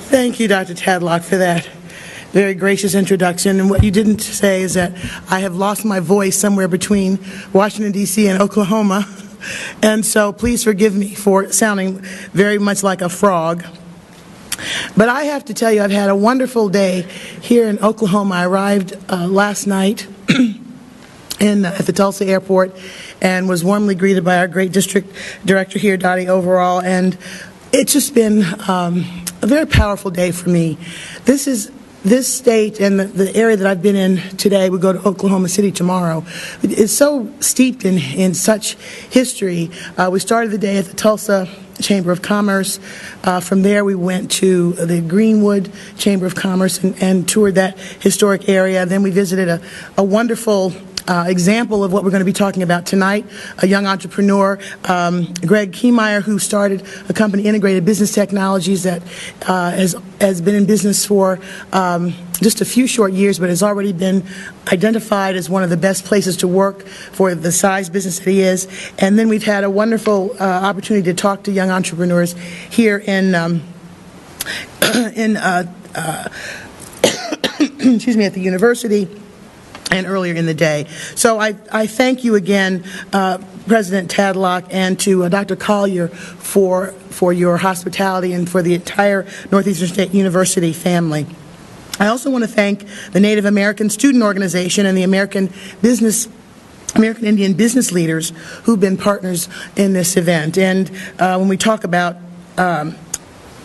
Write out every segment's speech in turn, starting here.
Thank you, Dr. Tadlock, for that very gracious introduction. And what you didn't say is that I have lost my voice somewhere between Washington, D.C. and Oklahoma. And so please forgive me for sounding very much like a frog. But I have to tell you, I've had a wonderful day here in Oklahoma. I arrived last night at the Tulsa airport and was warmly greeted by our great district director here, Dottie Overall. And it's just been a very powerful day for me. This state and the area that I've been in today, we go to Oklahoma City tomorrow, is so steeped in such history. We started the day at the Tulsa Chamber of Commerce. From there we went to the Greenwood Chamber of Commerce and toured that historic area. Then we visited a wonderful example of what we're going to be talking about tonight, a young entrepreneur, Greg Kiemeyer, who started a company, Integrated Business Technologies, that has been in business for just a few short years, but has already been identified as one of the best places to work for the size business that he is. And then we've had a wonderful opportunity to talk to young entrepreneurs here in excuse me, at the university and earlier in the day. So I thank you again, President Tadlock, and to Dr. Collier for your hospitality and for the entire Northeastern State University family. I also want to thank the Native American Student Organization and the American Indian business leaders who've been partners in this event. And when we talk about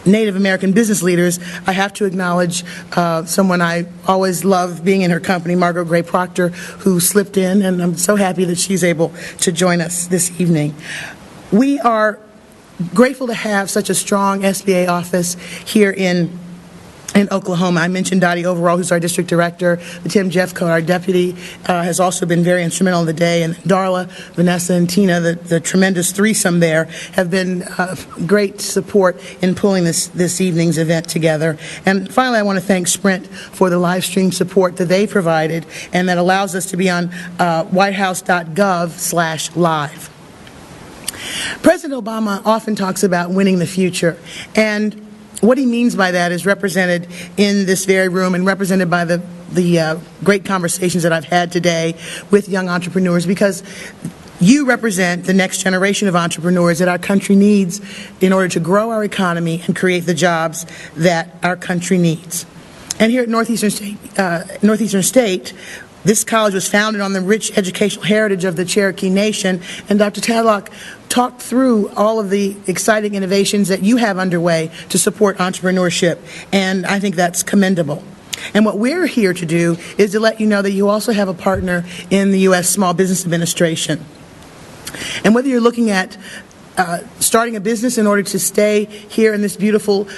Native American business leaders, I have to acknowledge someone I always love being in her company, Margot Gray Proctor, who slipped in, and I'm so happy that she's able to join us this evening. We are grateful to have such a strong SBA office here in Oklahoma. I mentioned Dottie Overall, who's our district director. Tim Jeffcoat, our deputy, has also been very instrumental in the day. And Darla, Vanessa, and Tina, the tremendous threesome there, have been great support in pulling this evening's event together. And finally, I want to thank Sprint for the live stream support that they provided and that allows us to be on WhiteHouse.gov/live. President Obama often talks about winning the future, and what he means by that is represented in this very room and represented by the great conversations that I've had today with young entrepreneurs, because you represent the next generation of entrepreneurs that our country needs in order to grow our economy and create the jobs that our country needs. And here at Northeastern State, this college was founded on the rich educational heritage of the Cherokee Nation, and Dr. Tadlock talked through all of the exciting innovations that you have underway to support entrepreneurship, and I think that's commendable. And what we're here to do is to let you know that you also have a partner in the U.S. Small Business Administration. And whether you're looking at starting a business in order to stay here in this beautiful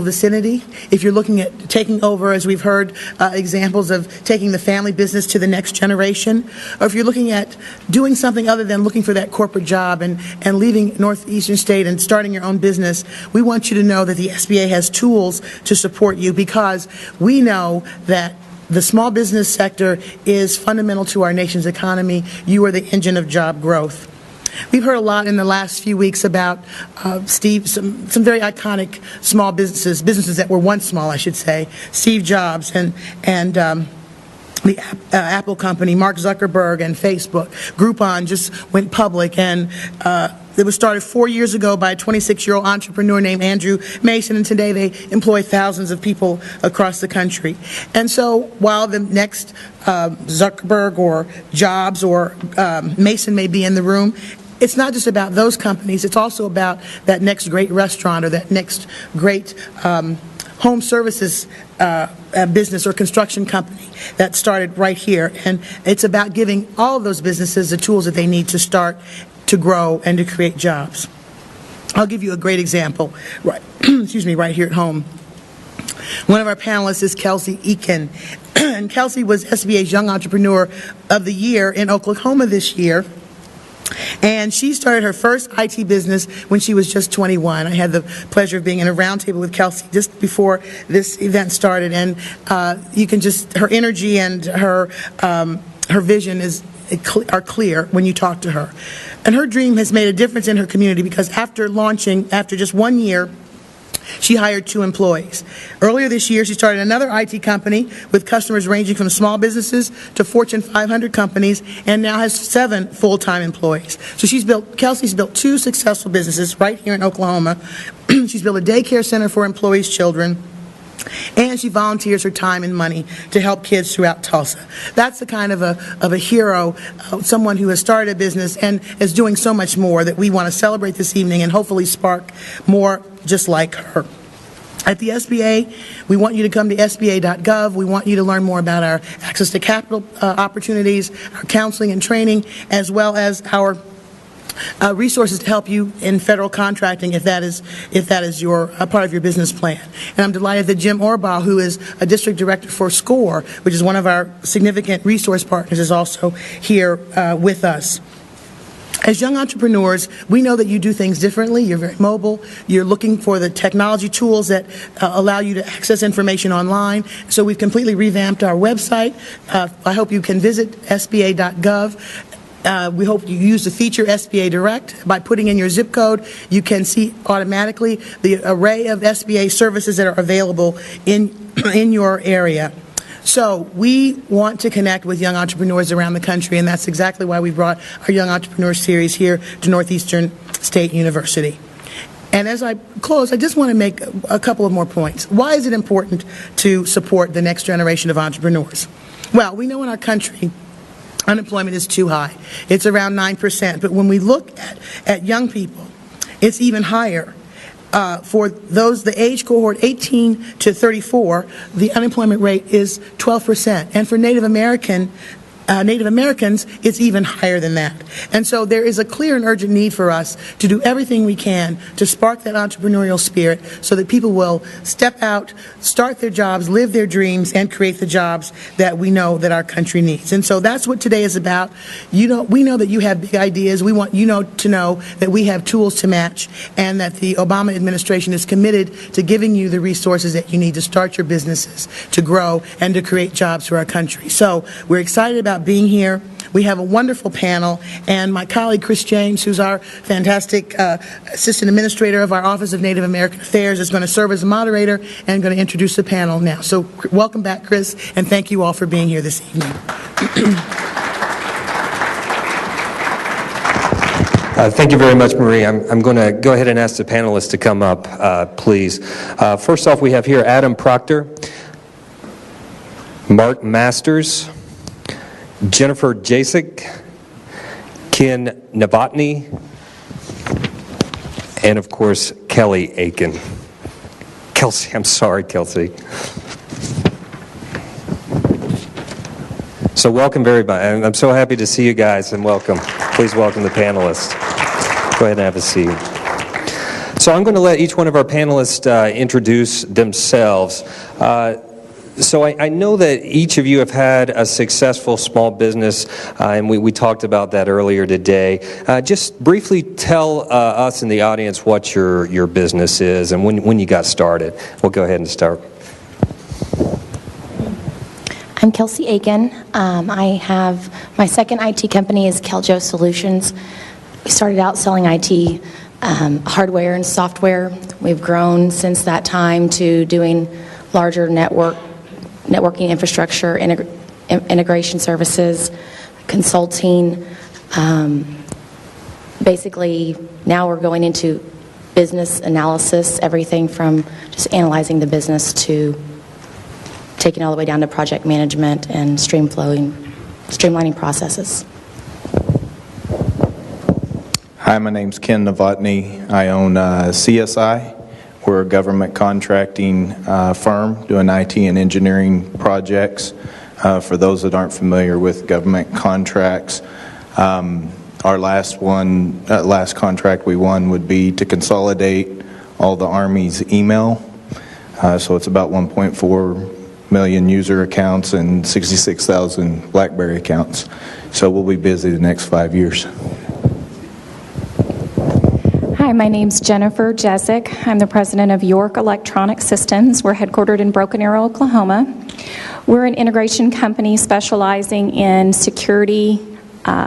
vicinity, if you're looking at taking over, as we've heard examples of taking the family business to the next generation, or if you're looking at doing something other than looking for that corporate job and leaving Northeastern State and starting your own business, we want you to know that the SBA has tools to support you, because we know that the small business sector is fundamental to our nation's economy. You are the engine of job growth. We've heard a lot in the last few weeks about some very iconic small businesses that were once small, I should say. Steve Jobs and the Apple company, Mark Zuckerberg, and Facebook. Groupon just went public, and it was started 4 years ago by a 26-year-old entrepreneur named Andrew Mason, and today they employ thousands of people across the country. And so while the next Zuckerberg or Jobs or Mason may be in the room, it's not just about those companies, it's also about that next great restaurant or that next great home services business or construction company that started right here. And it's about giving all of those businesses the tools that they need to start, to grow, and to create jobs. I'll give you a great example right here at home. One of our panelists is Kelsey Eakin, and Kelsey was SBA's Young Entrepreneur of the Year in Oklahoma this year. And she started her first IT business when she was just 21. I had the pleasure of being in a roundtable with Kelsey just before this event started, and you can just, her energy and her vision are clear when you talk to her. And her dream has made a difference in her community, because after launching, after just 1 year, She hired 2 employees. Earlier this year, she started another IT company with customers ranging from small businesses to Fortune 500 companies, and now has 7 full-time employees. So Kelsey's built 2 successful businesses right here in Oklahoma. She's built a daycare center for employees' children, and she volunteers her time and money to help kids throughout Tulsa. That's the kind of a hero, someone who has started a business and is doing so much more, that we want to celebrate this evening and hopefully spark more just like her. At the SBA, we want you to come to SBA.gov. We want you to learn more about our access to capital opportunities, our counseling and training, as well as our resources to help you in federal contracting if that is your part of your business plan. And I'm delighted that Jim Orbaugh, who is a district director for SCORE, which is one of our significant resource partners, is also here with us. As young entrepreneurs, we know that you do things differently. You're very mobile. You're looking for the technology tools that allow you to access information online. So we've completely revamped our website. I hope you can visit SBA.gov. We hope you use the feature SBA Direct. By putting in your zip code, you can see automatically the array of SBA services that are available in your area. So we want to connect with young entrepreneurs around the country, and that's exactly why we brought our Young Entrepreneur Series here to Northeastern State University. And as I close, I just want to make a couple of more points. Why is it important to support the next generation of entrepreneurs? Well, we know in our country unemployment is too high. It's around 9%. But when we look at young people, it's even higher. For those, the age cohort 18 to 34, the unemployment rate is 12%. And for Native Americans, it's even higher than that. And so there is a clear and urgent need for us to do everything we can to spark that entrepreneurial spirit so that people will step out, start their jobs, live their dreams, and create the jobs that we know that our country needs. And so that's what today is about. We know that you have big ideas. We want you to know that we have tools to match, and that the Obama administration is committed to giving you the resources that you need to start your businesses, to grow, and to create jobs for our country. So we're excited about being here. We have a wonderful panel, and my colleague Chris James, who's our fantastic assistant administrator of our Office of Native American Affairs, is going to serve as a moderator and going to introduce the panel now. So welcome back, Chris, and thank you all for being here this evening. Thank you very much, Marie. I'm going to go ahead and ask the panelists to come up, please. First off, we have here Adam Proctor, Mark Masters, Jennifer Jasek, Ken Novotny, and of course, Kelly Aiken. Kelsey, I'm sorry, Kelsey. So welcome everybody. I'm so happy to see you guys, and welcome. Please welcome the panelists. Go ahead and have a seat. So I'm going to let each one of our panelists introduce themselves. So I know that each of you have had a successful small business, and we talked about that earlier today. Just briefly tell us in the audience what your business is and when you got started. We'll go ahead and start. I'm Kelsey Aiken. I have my second IT company is Keljo Solutions. We started out selling IT hardware and software. We've grown since that time to doing larger networking infrastructure, integration services, consulting. Basically, now we're going into business analysis, everything from just analyzing the business to taking all the way down to project management and streamlining processes. Hi, my name's Ken Novotny. I own CSI. We're a government contracting firm doing IT and engineering projects. For those that aren't familiar with government contracts, our last contract we won would be to consolidate all the Army's email. So it's about 1.4 million user accounts and 66,000 BlackBerry accounts. So we'll be busy the next 5 years. Hi, my name's Jennifer Jasek. I'm the president of York Electronic Systems. We're headquartered in Broken Arrow, Oklahoma. We're an integration company specializing in security,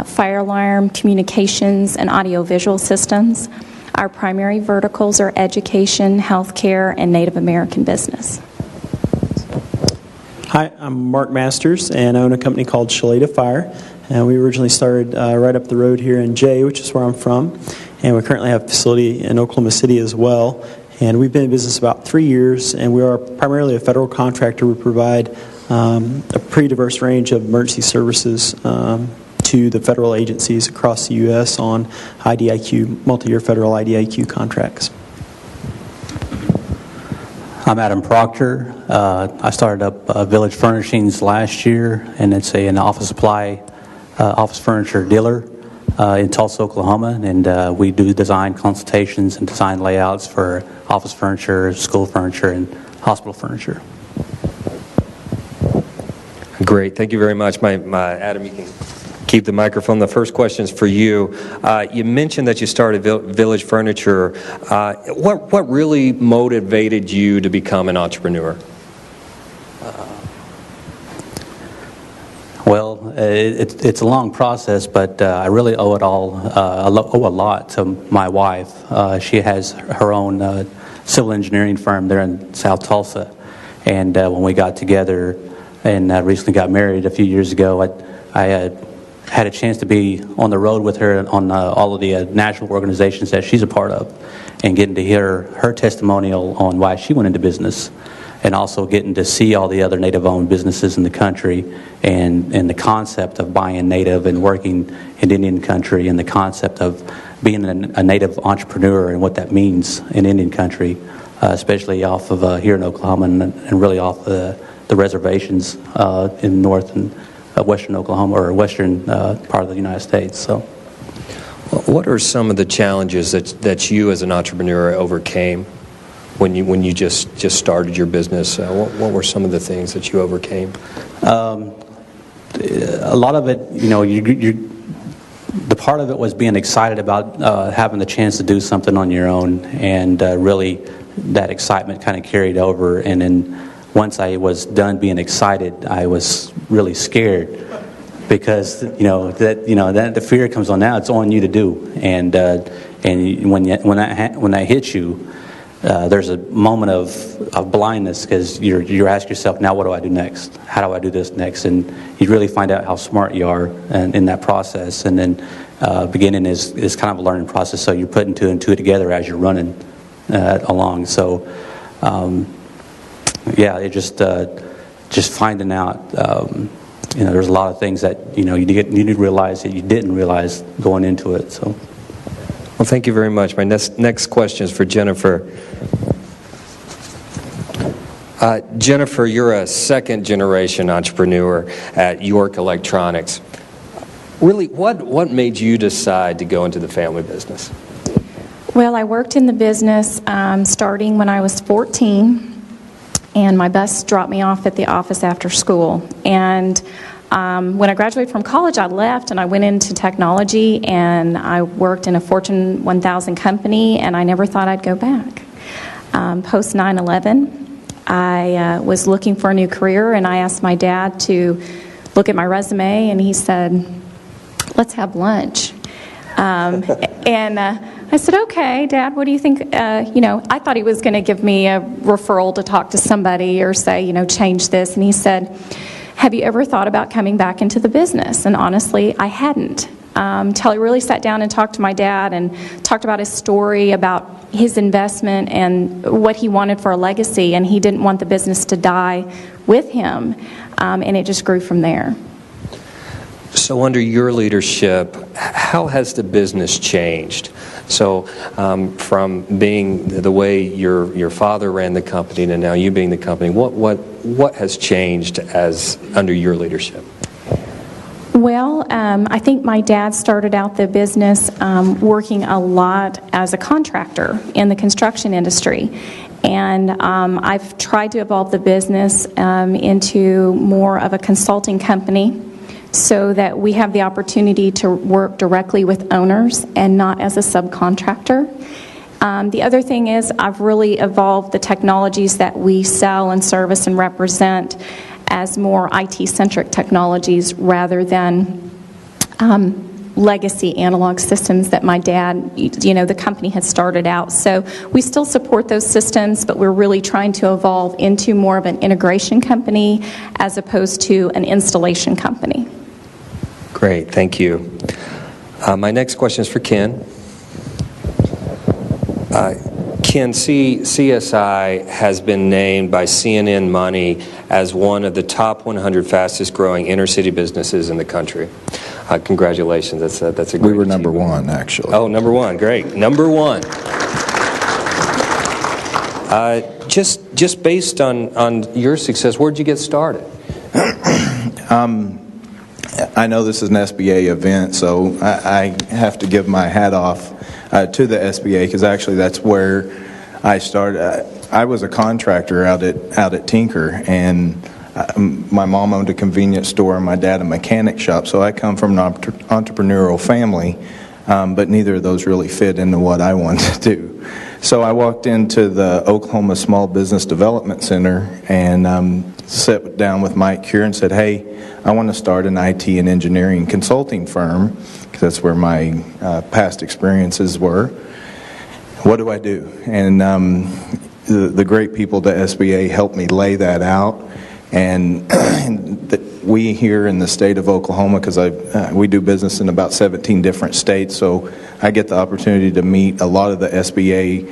fire alarm, communications, and audio-visual systems. Our primary verticals are education, healthcare, and Native American business. Hi, I'm Mark Masters, and I own a company called Chloeta We originally started right up the road here in Jay, which is where I'm from, and we currently have a facility in Oklahoma City as well. And we've been in business about 3 years, and we are primarily a federal contractor. We provide a pretty diverse range of emergency services to the federal agencies across the U.S. on IDIQ, multi-year federal IDIQ contracts. I'm Adam Proctor. I started up Village Furnishings last year, and it's an office supply, office furniture dealer in Tulsa, Oklahoma, and we do design consultations and design layouts for office furniture, school furniture, and hospital furniture. Great, thank you very much. Adam, you can keep the microphone. The first question is for you. You mentioned that you started Village Furniture. What really motivated you to become an entrepreneur? Well, it's a long process, but I really owe it all. Owe a lot to my wife. She has her own civil engineering firm there in South Tulsa, and when we got together and recently got married a few years ago, I had a chance to be on the road with her on all of the national organizations that she's a part of, and getting to hear her testimonial on why she went into business, and also getting to see all the other Native-owned businesses in the country, and the concept of buying Native and working in Indian country, and the concept of being a Native entrepreneur and what that means in Indian country, especially off of here in Oklahoma and really off the reservations in north and western Oklahoma, or western part of the United States. So, what are some of the challenges that you as an entrepreneur overcame when you just started your business? What were some of the things that you overcame? A lot of it, the part of it was being excited about having the chance to do something on your own, and really that excitement kind of carried over. And then once I was done being excited, I was really scared, because that the fear comes on. Now it's on you to do, and when that hits you, there's a moment of blindness, because you ask yourself, now what do I do next? How do I do this next? And you really find out how smart you are in that process. And then beginning is kind of a learning process, so you're putting two and two together as you're running along. So it just finding out. There's a lot of things that you need to realize that you didn't realize going into it. So. Well, thank you very much. My next question is for Jennifer. Jennifer, you're a second-generation entrepreneur at York Electronics. Really, what made you decide to go into the family business? Well, I worked in the business starting when I was 14, and my bus dropped me off at the office after school. And when I graduated from college, I left and I went into technology, and I worked in a Fortune 1000 company, and I never thought I'd go back. Post 9/11, I was looking for a new career, and I asked my dad to look at my resume, and he said, "Let's have lunch." And I said, "Okay, Dad, what do you think?" I thought he was going to give me a referral to talk to somebody or say, change this. And he said, "Have you ever thought about coming back into the business?" And honestly, I hadn't. Till I really sat down and talked to my dad and talked about his story, about his investment and what he wanted for a legacy. And he didn't want the business to die with him. And it just grew from there. So under your leadership, how has the business changed? So from being the way your father ran the company to now you being the company, what has changed as under your leadership? Well, I think my dad started out the business working a lot as a contractor in the construction industry. And I've tried to evolve the business into more of a consulting company, so that we have the opportunity to work directly with owners and not as a subcontractor. The other thing is I've really evolved the technologies that we sell and service and represent as more IT-centric technologies rather than legacy analog systems that my dad, the company had started out. So we still support those systems, but we're really trying to evolve into more of an integration company as opposed to an installation company. Great, thank you. My next question is for Ken. Ken, CSI has been named by CNN Money as one of the top 100 fastest growing inner city businesses in the country. Congratulations, that's a great We were number achievement. one, actually. Oh, number one, great. Number one. Just based on your success, where'd you get started? I know this is an SBA event, so I have to give my hat off to the SBA, because actually that's where I started. I was a contractor out at Tinker, and my mom owned a convenience store and my dad a mechanic shop, so I come from an entrepreneurial family, but neither of those really fit into what I wanted to do. So I walked into the Oklahoma Small Business Development Center and sat down with Mike Cure and said, hey, I want to start an IT and engineering consulting firm, because that's where my past experiences were. What do I do? And the great people at SBA helped me lay that out. And we here in the state of Oklahoma, because we do business in about 17 different states, so I get the opportunity to meet a lot of the SBA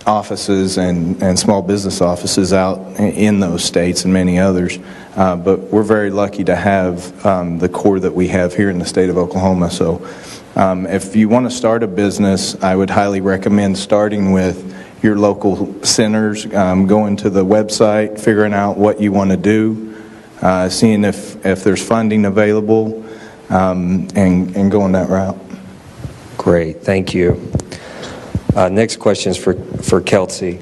offices and small business offices out in those states and many others. But we're very lucky to have the core that we have here in the state of Oklahoma. So if you want to start a business, I would highly recommend starting with your local centers, going to the website, figuring out what you want to do, seeing if there's funding available, and going that route. Great, thank you. Next question is for Kelsey.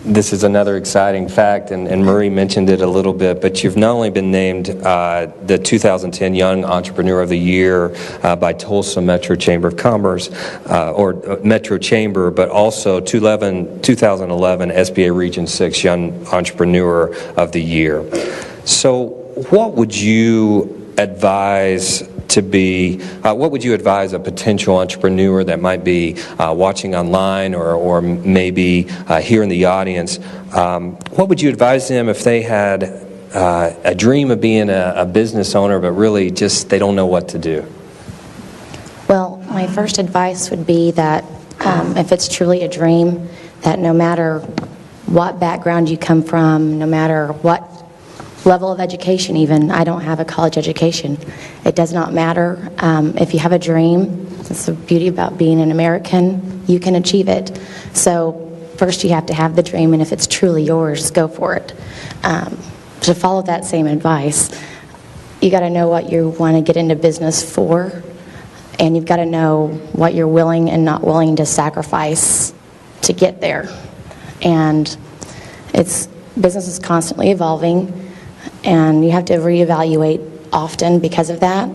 This is another exciting fact, and Murray mentioned it a little bit, but you've not only been named the 2010 Young Entrepreneur of the Year by Tulsa Metro Chamber of Commerce, or Metro Chamber, but also 2011 SBA Region 6 Young Entrepreneur of the Year. So what would you advise what would you advise a potential entrepreneur that might be watching online or maybe here in the audience? What would you advise them if they had a dream of being a business owner, but really just they don't know what to do? Well, my first advice would be that if it's truly a dream, that no matter what background you come from, no matter what level of education even, I don't have a college education. It does not matter. If you have a dream, that's the beauty about being an American, you can achieve it. So first you have to have the dream, and if it's truly yours, go for it. To follow that same advice, you got to know what you want to get into business for, and you've got to know what you're willing and not willing to sacrifice to get there. And business is constantly evolving, and you have to reevaluate often because of that.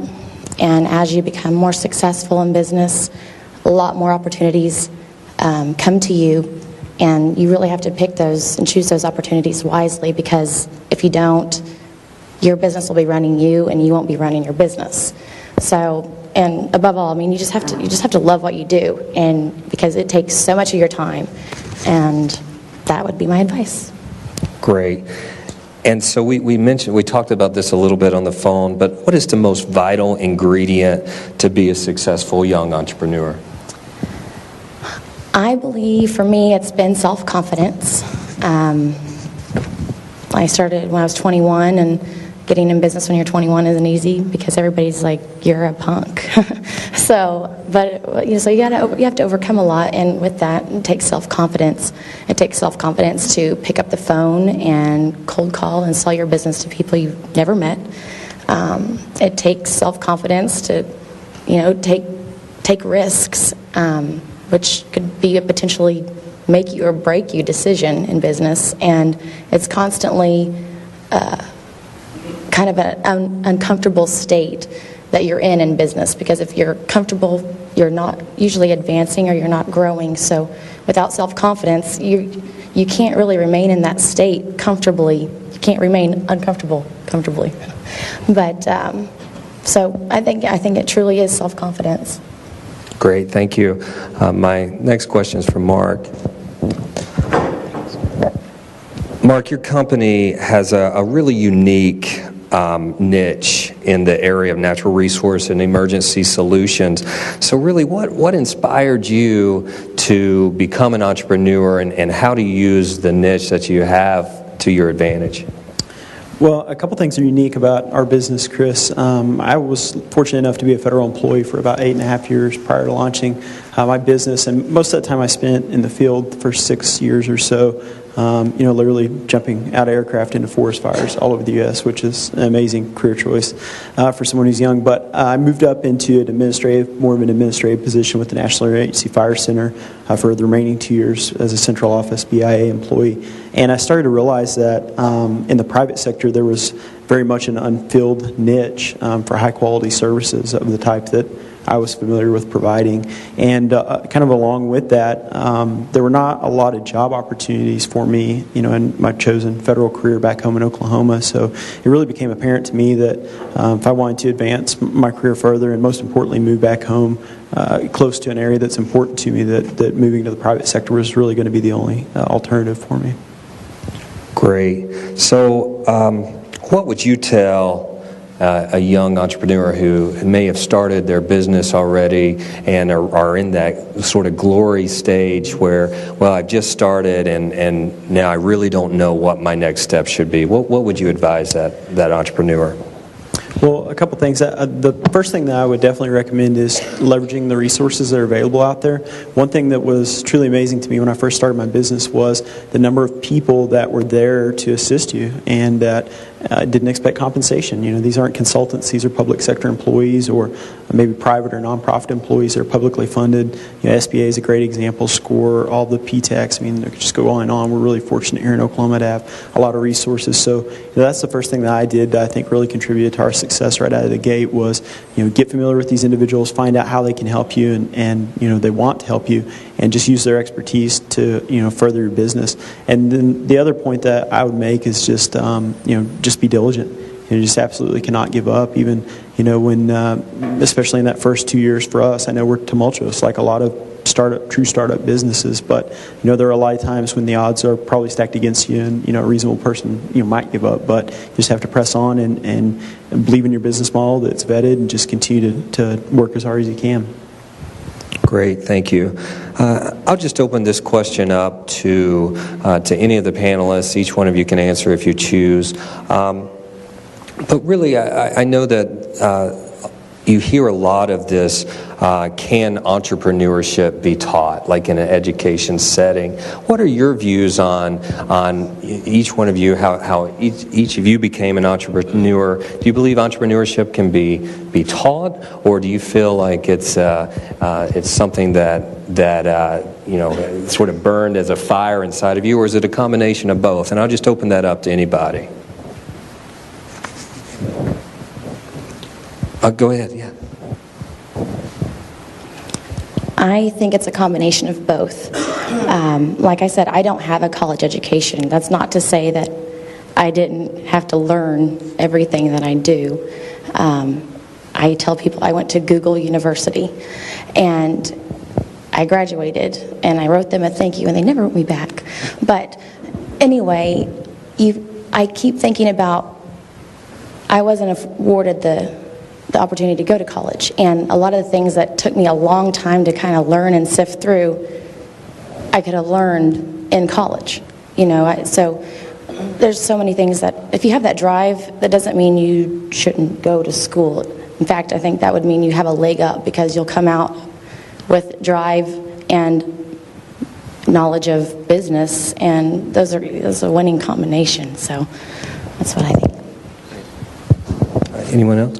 And as you become more successful in business, a lot more opportunities come to you, and you really have to pick those and choose those opportunities wisely, because if you don't, your business will be running you and you won't be running your business. So, and above all, I mean, you just have to love what you do, and because it takes so much of your time, and that would be my advice. Great. And so we talked about this a little bit on the phone, but what is the most vital ingredient to be a successful young entrepreneur? I believe for me it's been self-confidence. I started when I was 21, and getting in business when you're 21 isn't easy because everybody's like, you're a punk. So you have to overcome a lot, and with that, it takes self-confidence. It takes self-confidence to pick up the phone and cold call and sell your business to people you've never met. It takes self-confidence to, take risks, which could be a potentially make you or break you decision in business, and it's constantly kind of an uncomfortable state that you're in business, because if you're comfortable, you're not usually advancing or you're not growing. So without self-confidence, you can't really remain in that state comfortably. You can't remain uncomfortable comfortably. But So I think it truly is self-confidence. Great, thank you. My next question is from Mark. Mark, your company has a really unique niche in the area of natural resource and emergency solutions. So really, what inspired you to become an entrepreneur, and how do you use the niche that you have to your advantage? Well, a couple things are unique about our business, Chris. I was fortunate enough to be a federal employee for about 8.5 years prior to launching my business, and most of that time I spent in the field for 6 years or so, literally jumping out of aircraft into forest fires all over the U.S., which is an amazing career choice for someone who's young. But I moved up into more of an administrative position with the National Interagency Fire Center for the remaining 2 years as a central office BIA employee. And I started to realize that in the private sector there was very much an unfilled niche for high-quality services of the type that I was familiar with providing. And kind of along with that, there were not a lot of job opportunities for me, in my chosen federal career back home in Oklahoma. So it really became apparent to me that if I wanted to advance my career further, and most importantly move back home close to an area that's important to me, that moving to the private sector was really going to be the only alternative for me. Great. So what would you tell a young entrepreneur who may have started their business already and are in that sort of glory stage where, well, I've just started and now I really don't know what my next step should be? What would you advise that entrepreneur? Well, a couple things. The first thing that I would definitely recommend is leveraging the resources that are available out there. One thing that was truly amazing to me when I first started my business was the number of people that were there to assist you and that didn't expect compensation. These aren't consultants. These are public sector employees or maybe private or nonprofit employees that are publicly funded. SBA is a great example. SCORE, all the PTACs. I mean, just go on and on. We're really fortunate here in Oklahoma to have a lot of resources. So that's the first thing that I did that I think really contributed to our success right out of the gate was, get familiar with these individuals, find out how they can help you, and they want to help you, and just use their expertise to, further your business. And then the other point that I would make is just be diligent. You just absolutely cannot give up, even, when, especially in that first 2 years for us. I know we're tumultuous, like a lot of true startup businesses, but there are a lot of times when the odds are probably stacked against you, and a reasonable person might give up, but you just have to press on and believe in your business model that's vetted, and just continue to work as hard as you can. Great, thank you. I'll just open this question up to any of the panelists. Each one of you can answer if you choose. But really, I know that you hear a lot of this, can entrepreneurship be taught, like in an education setting? What are your views on each one of you, how each of you became an entrepreneur? Do you believe entrepreneurship can be taught, or do you feel like it's something that sort of burned as a fire inside of you, or is it a combination of both? And I'll just open that up to anybody. Go ahead, yeah. I think it's a combination of both. Like I said, I don't have a college education. That's not to say that I didn't have to learn everything that I do. I tell people I went to Google University, and I graduated, and I wrote them a thank you, and they never wrote me back. But anyway, I keep thinking about, I wasn't awarded the opportunity to go to college, and a lot of the things that took me a long time to kind of learn and sift through, I could have learned in college. So there's so many things that if you have that drive, that doesn't mean you shouldn't go to school. In fact, I think that would mean you have a leg up, because you'll come out with drive and knowledge of business, and those are a winning combination. So that's what I think. Anyone else?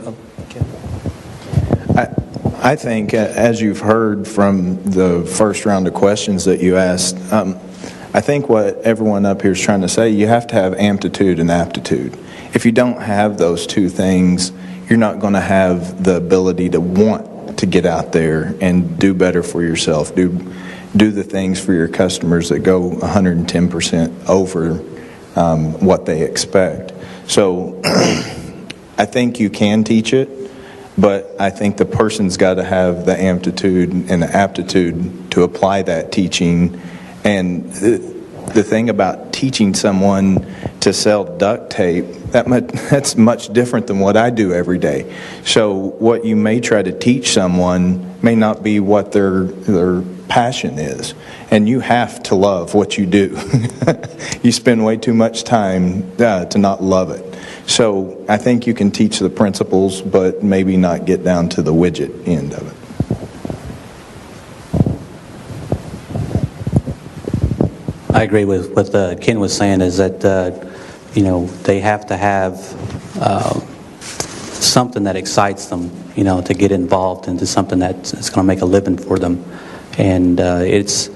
I think, as you've heard from the first round of questions that you asked, I think what everyone up here is trying to say, you have to have amplitude and aptitude. If you don't have those two things, you're not going to have the ability to want to get out there and do better for yourself, do the things for your customers that go 110% over what they expect. So I think you can teach it. but I think the person's got to have the amplitude and the aptitude to apply that teaching. And the thing about teaching someone to sell duct tape, that's much different than what I do every day. So what you may try to teach someone may not be what their passion is. And you have to love what you do. You spend way too much time to not love it. So I think you can teach the principles, but maybe not get down to the widget end of it. I agree with what Ken was saying, is that they have to have something that excites them, to get involved into something that's going to make a living for them. And it's,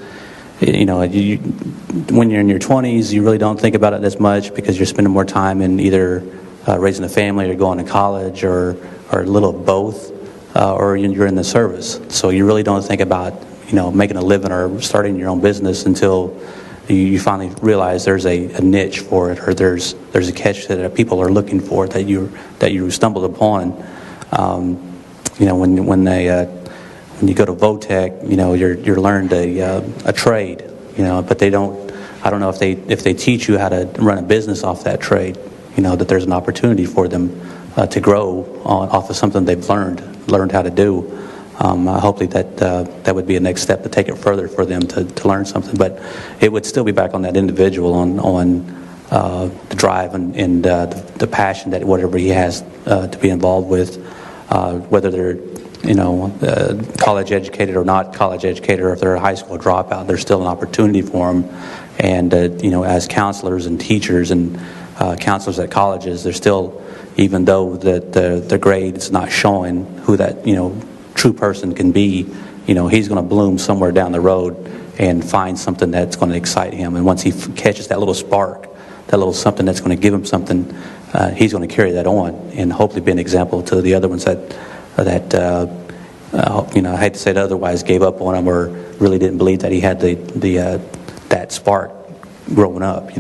when you're in your 20s, you really don't think about it as much because you're spending more time in either raising a family or going to college or a little of both, or you're in the service. So you really don't think about, making a living or starting your own business until you finally realize there's a niche for it, or there's a catch that people are looking for that you stumbled upon. When you go to Votech, you're learned a trade, but they don't. I don't know if they teach you how to run a business off that trade, that there's an opportunity for them to grow off of something they've learned how to do. Hopefully that would be a next step to take it further for them to learn something. But it would still be back on that individual on the drive and the passion that whatever he has to be involved with, whether they're college educated or not college educated, or if they're a high school dropout, there's still an opportunity for them. And as counselors and teachers and counselors at colleges, there's still, even though that the grade's not showing who that true person can be, he's going to bloom somewhere down the road and find something that's going to excite him. And once he catches that little spark, that little something that's going to give him something, he's going to carry that on and hopefully be an example to the other ones that I hate to say it otherwise, gave up on him or really didn't believe that he had that spark growing up.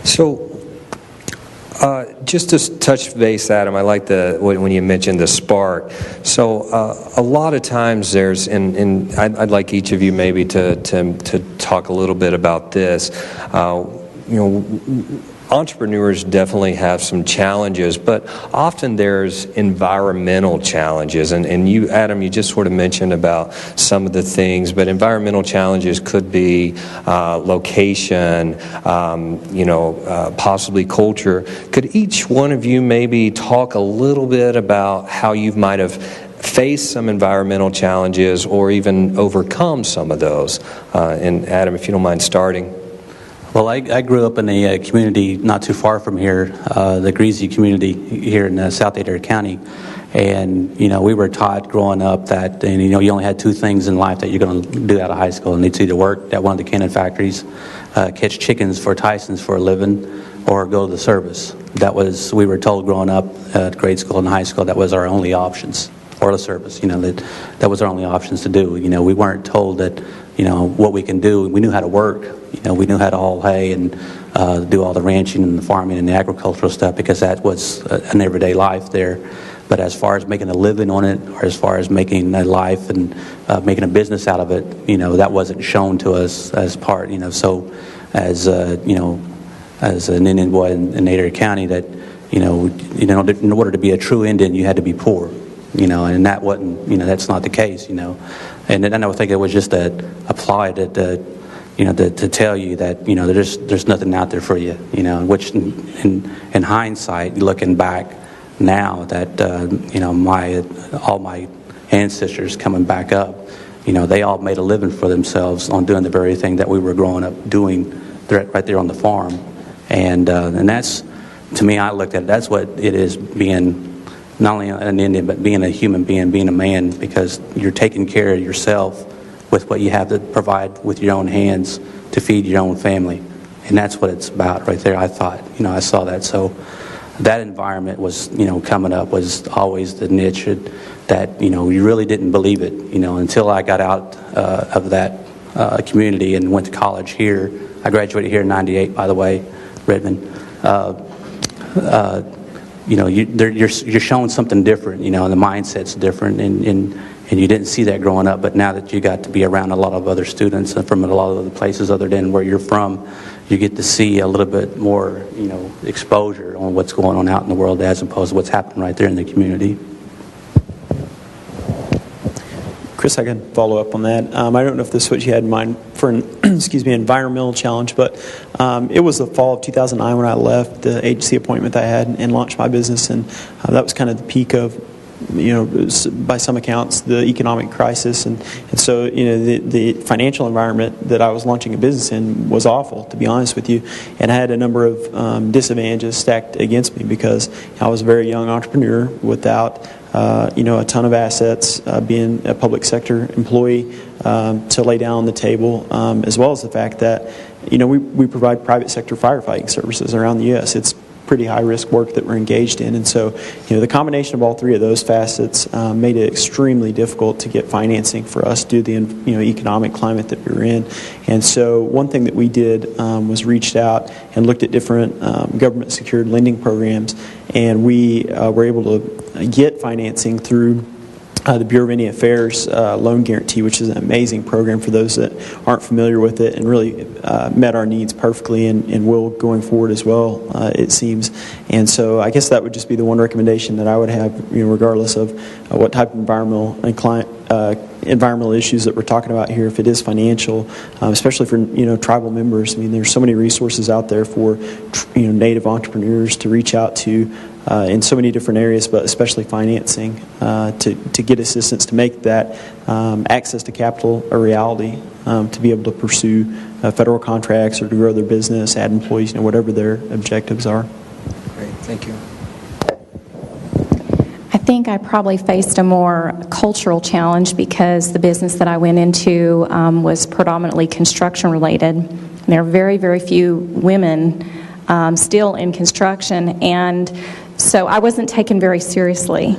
So, just to touch base, Adam, I like when you mentioned the spark. So, a lot of times there's, and I'd like each of you maybe to talk a little bit about this. Entrepreneurs definitely have some challenges, but often there's environmental challenges. And you, Adam, you just sort of mentioned about some of the things, but environmental challenges could be location, possibly culture. Could each one of you maybe talk a little bit about how you might have faced some environmental challenges or even overcome some of those? And Adam, if you don't mind starting. Well, I grew up in a community not too far from here, the Greasy community here in South Adair County. And, we were taught growing up that, you only had two things in life that you're going to do out of high school. And it's either work at one of the cannon factories, catch chickens for Tyson's for a living, or go to the service. We were told growing up at grade school and high school, that was our only options, or the service, that was our only options to do. We weren't told that, what we can do. We knew how to work. We knew how to haul hay and do all the ranching and the farming and the agricultural stuff, because that was an everyday life there. But as far as making a living on it, or as far as making a life and making a business out of it, that wasn't shown to us as part. So as as an Indian boy in Adair County, that in order to be a true Indian, you had to be poor. And that wasn't. That's not the case. And then I would think it was just applied to tell you that there's nothing out there for you, which in hindsight, looking back now, that all my ancestors coming back up, they all made a living for themselves on doing the very thing that we were growing up doing right there on the farm. And that's, to me, I looked at it, that's what it is, being not only an Indian, but being a human being, being a man, because you're taking care of yourself with what you have to provide with your own hands to feed your own family. And that's what it's about right there, I thought. I saw that. So that environment was, coming up, was always the niche that, you really didn't believe it, until I got out of that community and went to college here. I graduated here in '98, by the way, Redmond. you're showing something different, and the mindset's different, and you didn't see that growing up, but now that you got to be around a lot of other students from a lot of other places other than where you're from, you get to see a little bit more, exposure on what's going on out in the world as opposed to what's happening right there in the community. Chris, I can follow up on that. I don't know if this is what you had in mind for an environmental challenge, but it was the fall of 2009 when I left the agency appointment that I had and launched my business, and that was kind of the peak of, by some accounts, the economic crisis, and so the financial environment that I was launching a business in was awful, to be honest with you, and I had a number of disadvantages stacked against me because I was a very young entrepreneur without a ton of assets, being a public sector employee to lay down on the table, as well as the fact that we provide private sector firefighting services around the U.S. It's pretty high risk work that we're engaged in, and so the combination of all three of those facets made it extremely difficult to get financing for us due to the economic climate that we were in. And so one thing that we did was reached out and looked at different government secured lending programs, and we were able to get financing through the Bureau of Indian Affairs Loan Guarantee, which is an amazing program for those that aren't familiar with it, and really met our needs perfectly and will going forward as well, it seems. And so I guess that would just be the one recommendation that I would have, regardless of what type of environmental issues that we're talking about here. If it is financial, especially for tribal members, there's so many resources out there for Native entrepreneurs to reach out to in so many different areas, but especially financing to get assistance to make that access to capital a reality, to be able to pursue federal contracts or to grow their business, add employees, whatever their objectives are. Great, thank you. I think I probably faced a more cultural challenge because the business that I went into was predominantly construction related. There are very, very few women still in construction, and so I wasn't taken very seriously.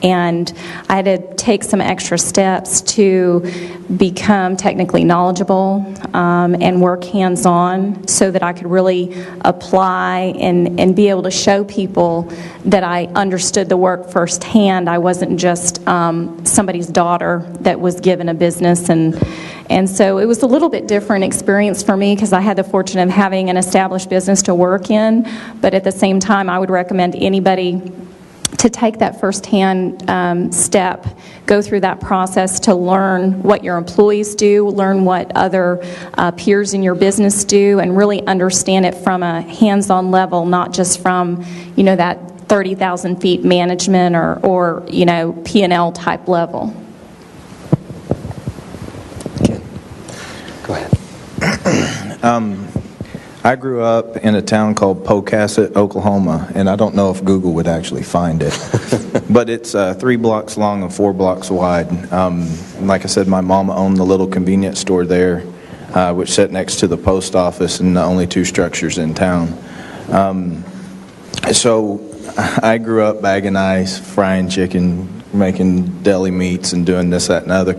And I had to take some extra steps to become technically knowledgeable and work hands-on so that I could really apply and be able to show people that I understood the work firsthand. I wasn't just somebody's daughter that was given a business, and so it was a little bit different experience for me because I had the fortune of having an established business to work in, but at the same time I would recommend anybody to take that first-hand step, go through that process to learn what your employees do, learn what other peers in your business do, and really understand it from a hands-on level, not just from, that 30,000 feet management or P&L type level. Go ahead. I grew up in a town called Pocasset, Oklahoma, and I don't know if Google would actually find it. But it's 3 blocks long and 4 blocks wide. And like I said, my mom owned the little convenience store there, which sat next to the post office and the only 2 structures in town. So I grew up bagging ice, frying chicken, making deli meats, and doing this, that, and other.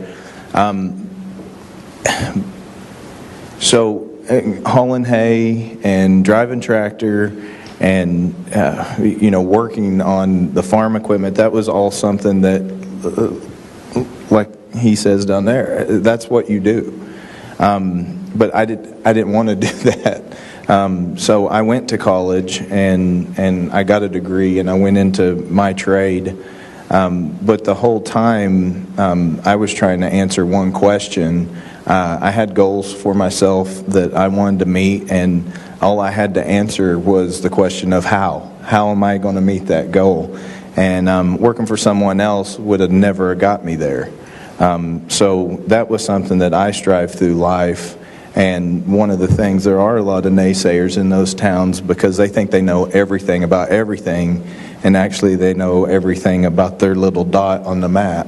So hauling hay and driving tractor and working on the farm equipment, that was all something that like he says down there, that's what you do. But I didn't want to do that. So I went to college and I got a degree and I went into my trade. But the whole time I was trying to answer one question. I had goals for myself that I wanted to meet, and all I had to answer was the question of how. How am I going to meet that goal? And working for someone else would have never got me there. So that was something that I strive through life. And one of the things, there are a lot of naysayers in those towns because they think they know everything about everything, and actually they know everything about their little dot on the map.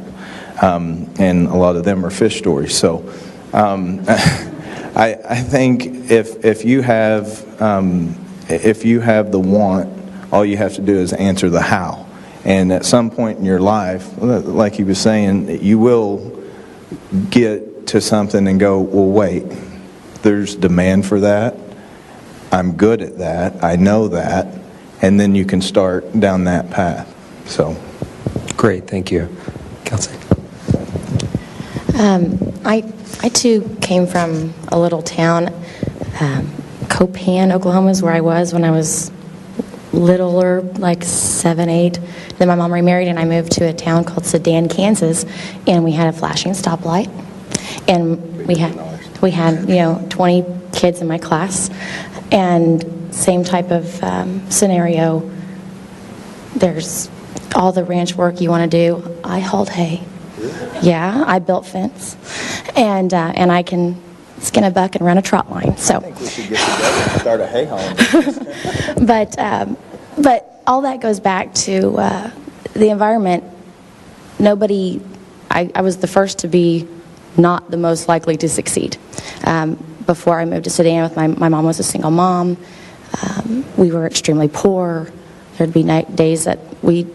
And a lot of them are fish stories. So I think if you have the want, all you have to do is answer the how. And at some point in your life, like he was saying, you will get to something and go, well, wait, there's demand for that. I'm good at that. I know that. and then you can start down that path. So, Great, thank you. Kelsey? I too came from a little town. Copan, Oklahoma is where I was when I was littler, like 7, 8. Then my mom remarried and I moved to a town called Sedan, Kansas, and we had a flashing stoplight. And we had 20 kids in my class, and same type of scenario. There's all the ranch work you want to do. I hauled hay. Yeah, I built fence, and I can skin a buck and run a trot line. So I think we should get together and start a hay hauling. But all that goes back to the environment. I was the first to be not the most likely to succeed. Before I moved to Sedan, with my mom was a single mom. We were extremely poor. There'd be days that we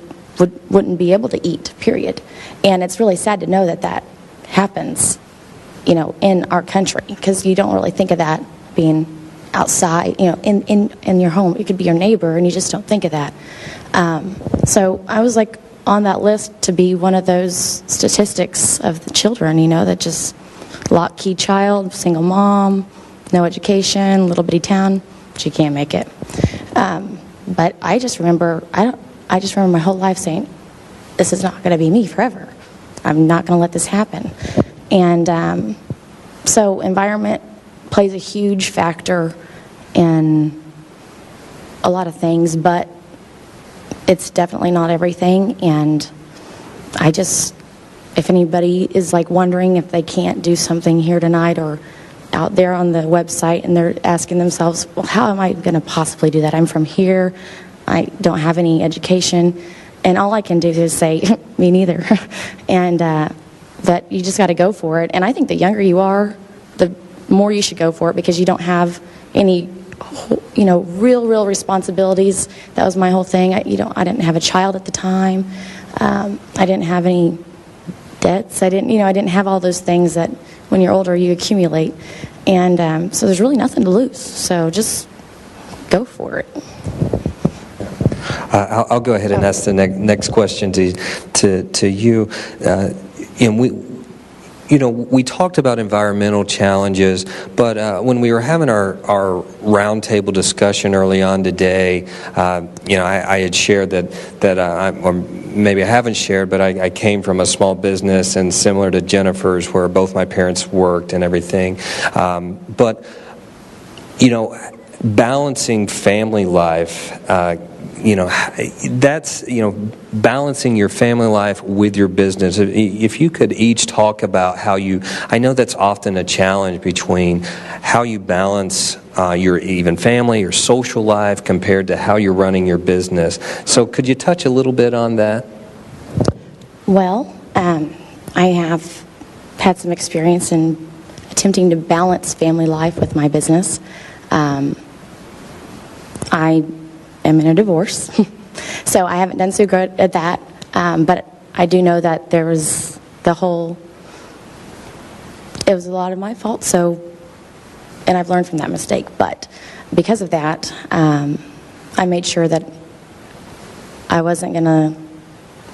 wouldn't be able to eat, period. And it's really sad to know that happens, in our country, because you don't really think of that being outside, in your home. It could be your neighbor, and you just don't think of that. So I was like on that list to be one of those statistics of the children, that just lock-key child, single mom, no education, little bitty town, she can't make it. But I just remember my whole life saying, this is not going to be me forever. I'm not going to let this happen. And so environment plays a huge factor in a lot of things, but it's definitely not everything. And if anybody is like wondering if they can't do something here tonight or out there on the website, and they're asking themselves, well, how am I going to possibly do that? I'm from here. I don't have any education. And all I can do is say, me neither. And but you just got to go for it. And I think the younger you are, the more you should go for it, because you don't have any, real responsibilities. That was my whole thing. I didn't have a child at the time. I didn't have any debts. I didn't have all those things that when you're older you accumulate. And so there's really nothing to lose. So just go for it. I'll go ahead and ask the next question to you. And we talked about environmental challenges, but when we were having our roundtable discussion early on today, I had shared that or maybe I haven't shared, but I came from a small business, and similar to Jennifer's, where both my parents worked and everything. But balancing family life. That's, balancing your family life with your business. If you could each talk about I know that's often a challenge between how you balance your even family, your social life, compared to how you're running your business. So could you touch a little bit on that? Well, I have had some experience in attempting to balance family life with my business. I am in a divorce, so I haven't done so good at that, but I do know that it was a lot of my fault, and I've learned from that mistake. But because of that, I made sure that I wasn't going to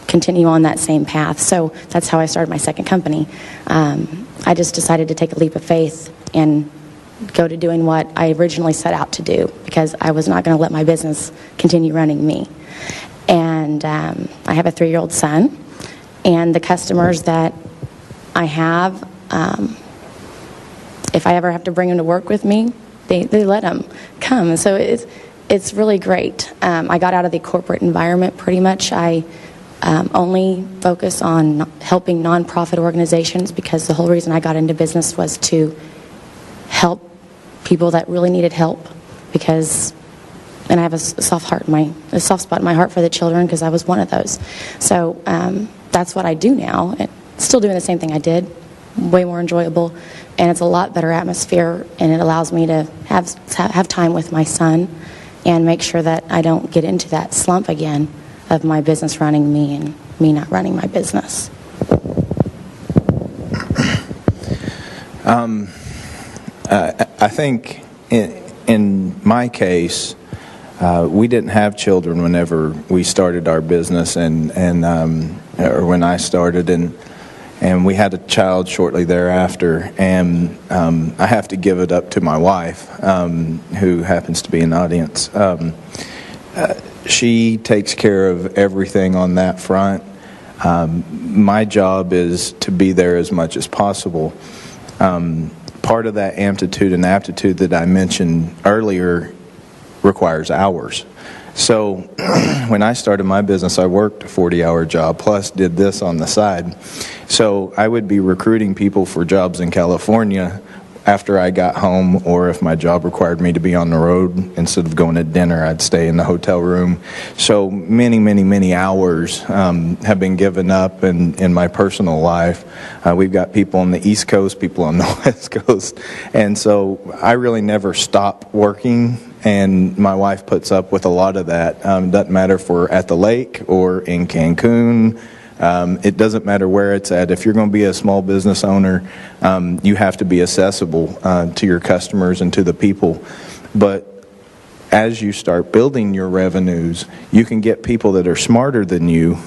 continue on that same path. So that's how I started my second company. I just decided to take a leap of faith and go to doing what I originally set out to do, because I was not going to let my business continue running me. And I have a 3-year-old son, and the customers that I have, if I ever have to bring them to work with me, they let them come. So it's really great. I got out of the corporate environment pretty much. I only focus on helping nonprofit organizations, because the whole reason I got into business was to help people that really needed help, and I have a soft spot in my heart for the children, because I was one of those. So that's what I do now. And still doing the same thing I did, way more enjoyable, and it's a lot better atmosphere, and it allows me to have time with my son and make sure that I don't get into that slump again of my business running me and me not running my business. I think in my case, We didn't have children whenever we started our business, or when I started, and we had a child shortly thereafter. And I have to give it up to my wife, who happens to be in the audience. She takes care of everything on that front. My job is to be there as much as possible. Part of that amplitude and aptitude that I mentioned earlier requires hours. So when I started my business, I worked a 40-hour job, plus did this on the side. So I would be recruiting people for jobs in California after I got home, or if my job required me to be on the road, instead of going to dinner, I'd stay in the hotel room. So many hours have been given up in my personal life. We've got people on the East Coast, people on the West Coast, and so I really never stop working, and my wife puts up with a lot of that. Doesn't matter if we're at the lake or in Cancun. It doesn't matter where it's at. If you're going to be a small business owner, you have to be accessible to your customers and to the people. But as you start building your revenues, you can get people that are smarter than you.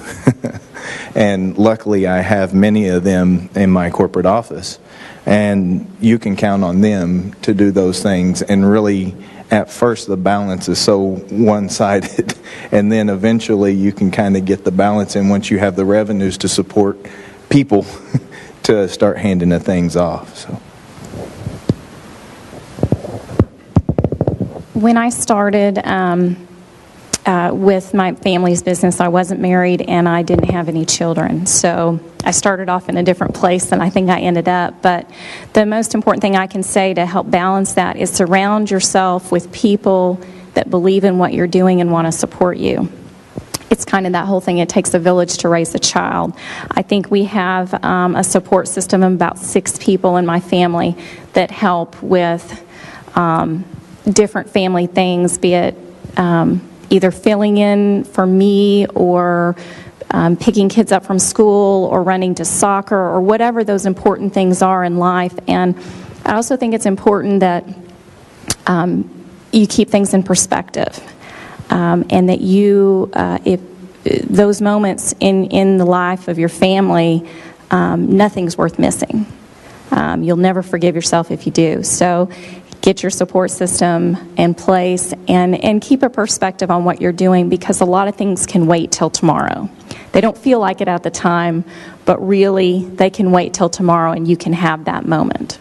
And luckily, I have many of them in my corporate office. And you can count on them to do those things. And really, at first, the balance is so one-sided. And then eventually, you can kind of get the balance in once you have the revenues to support people to start handing the things off. So. When I started with my family's business, I wasn't married and I didn't have any children. So I started off in a different place than I think I ended up. But the most important thing I can say to help balance that is surround yourself with people that believe in what you're doing and want to support you. It's kind of that whole thing, it takes a village to raise a child. I think we have a support system of about 6 people in my family that help with different family things, be it either filling in for me or picking kids up from school or running to soccer or whatever those important things are in life. And I also think it's important that you keep things in perspective, and that you, if those moments in the life of your family, nothing's worth missing. You'll never forgive yourself if you do. So get your support system in place and keep a perspective on what you're doing, because a lot of things can wait till tomorrow. They don't feel like it at the time, but really they can wait till tomorrow and you can have that moment.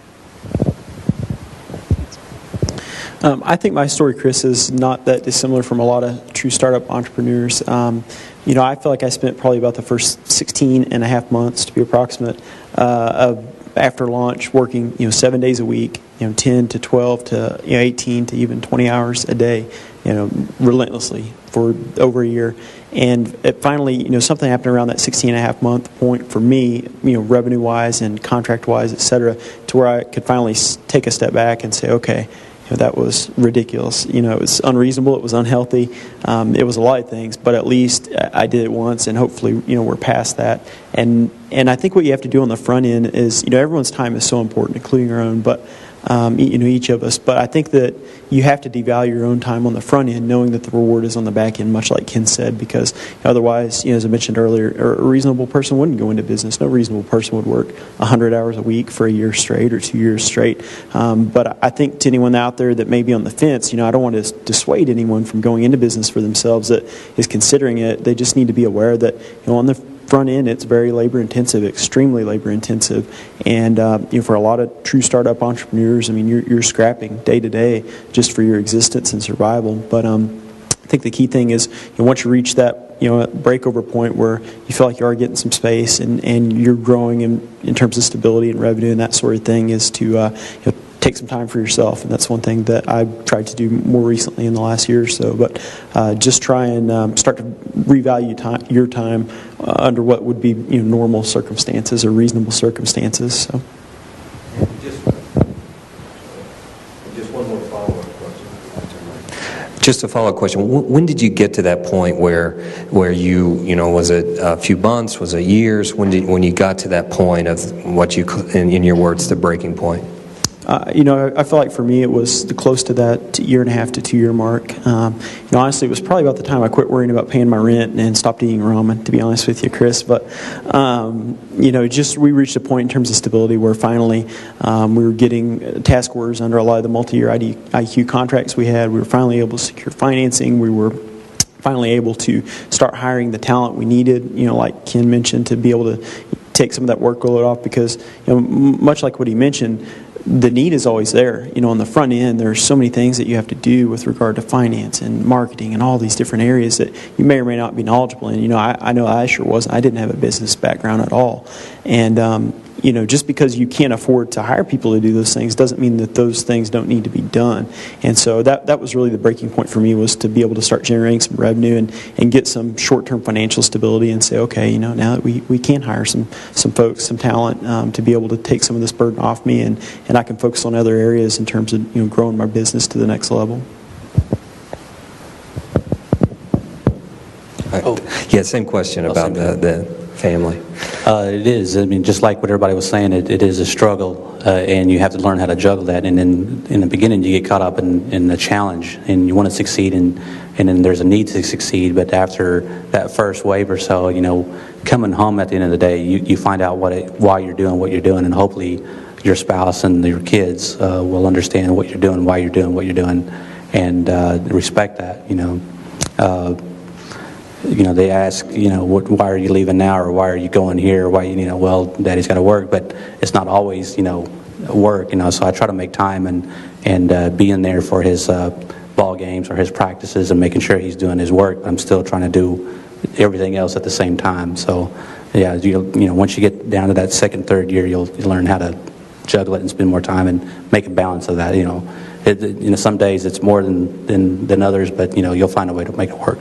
I think my story, Chris, is not that dissimilar from a lot of true startup entrepreneurs. I feel like I spent probably about the first 16 and a half months, to be approximate, after launch working 7 days a week, 10 to 12 to 18 to even 20 hours a day, relentlessly for over a year. And it finally, something happened around that 16 and a half month point for me, revenue-wise and contract-wise, et cetera, to where I could finally take a step back and say, okay, that was ridiculous. It was unreasonable. It was unhealthy. It was a lot of things, but at least I did it once, and hopefully, we're past that. And I think what you have to do on the front end is, everyone's time is so important, including your own, but each of us. But I think that you have to devalue your own time on the front end, knowing that the reward is on the back end, much like Ken said, because otherwise, as I mentioned earlier, a reasonable person wouldn't go into business. No reasonable person would work 100 hours a week for a year straight or 2 years straight. But I think to anyone out there that may be on the fence, I don't want to dissuade anyone from going into business for themselves that is considering it. They just need to be aware that, on the front end, it's very labor intensive, extremely labor intensive, and for a lot of true startup entrepreneurs, you're scrapping day to day just for your existence and survival. But I think the key thing is, once you reach that breakover point where you feel like you are getting some space and you're growing in terms of stability and revenue and that sort of thing, is to take some time for yourself. And that's one thing that I've tried to do more recently in the last year or so. But just try and start to revalue your time under what would be normal circumstances or reasonable circumstances. So. Just one more follow-up question. Just a follow-up question. When did you get to that point where you, was it a few months, was it years? When you got to that point of what you, in your words, the breaking point? I feel like for me it was close to that year and a half to 2 year mark. Honestly, it was probably about the time I quit worrying about paying my rent and stopped eating ramen, to be honest with you, Chris. But, just we reached a point in terms of stability where finally we were getting task orders under a lot of the multi-year IQ contracts we had. We were finally able to secure financing. We were finally able to start hiring the talent we needed, like Ken mentioned, to be able to take some of that workload off, because much like what he mentioned, the need is always there. On the front end, there's so many things that you have to do with regard to finance and marketing and all these different areas that you may or may not be knowledgeable in. I know I sure wasn't. I didn't have a business background at all. And, just because you can't afford to hire people to do those things doesn't mean that those things don't need to be done. And so that was really the breaking point for me, was to be able to start generating some revenue and get some short-term financial stability and say, okay, now that we can hire some folks, some talent, to be able to take some of this burden off me, and I can focus on other areas in terms of growing my business to the next level. Yeah, same question about the family. It is. I mean, just like what everybody was saying, it is a struggle, and you have to learn how to juggle that. And then in the beginning, you get caught up in the challenge, and you want to succeed, and then there's a need to succeed. But after that first wave or so, coming home at the end of the day, you find out why you're doing what you're doing, and hopefully your spouse and your kids will understand what you're doing, why you're doing what you're doing, and respect that. They ask, why are you leaving now, or why are you going here? Why, well, Daddy's got to work, but it's not always, work, So I try to make time and be in there for his ball games or his practices and making sure he's doing his work. But I'm still trying to do everything else at the same time. So, yeah, once you get down to that second, third year, you'll learn how to juggle it and spend more time and make a balance of that. Some days it's more than others, but you'll find a way to make it work.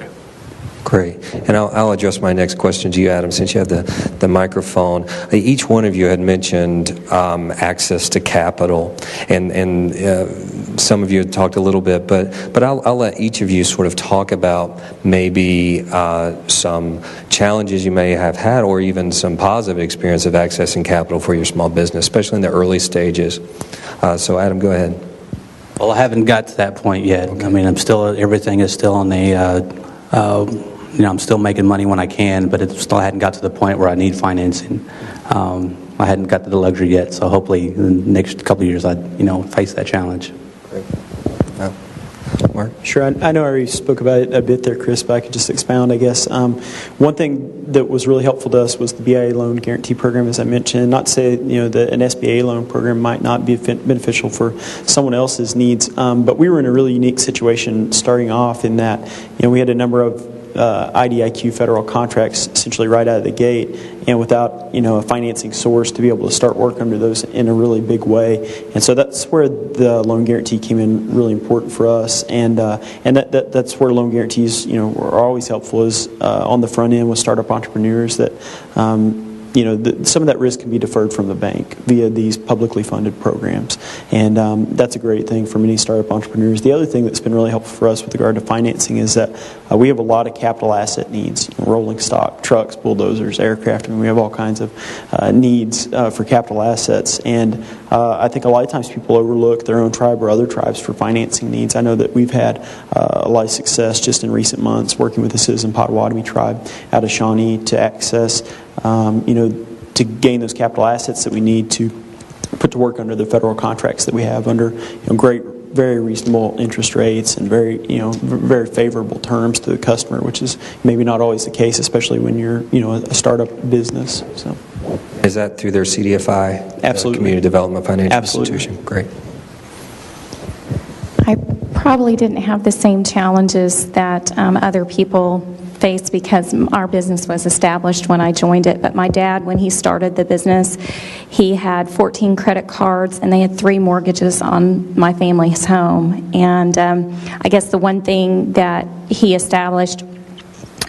Great. And I'll address my next question to you, Adam, since you have the microphone. Each one of you had mentioned access to capital, and some of you had talked a little bit, but I'll let each of you sort of talk about maybe some challenges you may have had, or even some positive experience of accessing capital for your small business, especially in the early stages. So Adam, go ahead. Well, I haven't got to that point yet. Okay. I mean, everything is still on the... I'm still making money when I can, but it still hadn't got to the point where I need financing. I hadn't got to the luxury yet, so hopefully in the next couple of years I'd, face that challenge. Great. Mark? Sure. I know I already spoke about it a bit there, Chris, but I could just expound, I guess. One thing that was really helpful to us was the BIA loan guarantee program, as I mentioned. Not to say, that an SBA loan program might not be beneficial for someone else's needs, but we were in a really unique situation starting off in that, we had a number of IDIQ federal contracts essentially right out of the gate, and without a financing source to be able to start work under those in a really big way. And so that's where the loan guarantee came in really important for us, and that's where loan guarantees were always helpful, is on the front end with startup entrepreneurs, that some of that risk can be deferred from the bank via these publicly funded programs. And that's a great thing for many startup entrepreneurs. The other thing that's been really helpful for us with regard to financing is that we have a lot of capital asset needs, rolling stock, trucks, bulldozers, aircraft. I mean, we have all kinds of needs for capital assets. And I think a lot of times people overlook their own tribe or other tribes for financing needs. I know that we've had a lot of success just in recent months working with the Citizen Potawatomi tribe out of Shawnee to access to gain those capital assets that we need to put to work under the federal contracts that we have under great, very reasonable interest rates and very very favorable terms to the customer, which is maybe not always the case, especially when you're a startup business. So, is that through their CDFI? Absolutely. Community Development Financial Absolutely. Institution. Great. I probably didn't have the same challenges that other people faced because our business was established when I joined it. But my dad, when he started the business, he had 14 credit cards, and they had 3 mortgages on my family's home. And I guess the one thing that he established,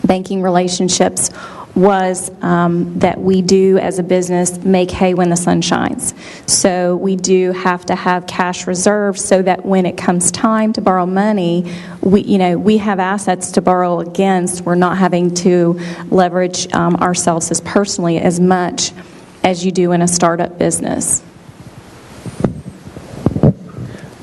banking relationships, was that we do as a business make hay when the sun shines. So we do have to have cash reserves so that when it comes time to borrow money, we have assets to borrow against. We're not having to leverage ourselves as personally as much as you do in a startup business.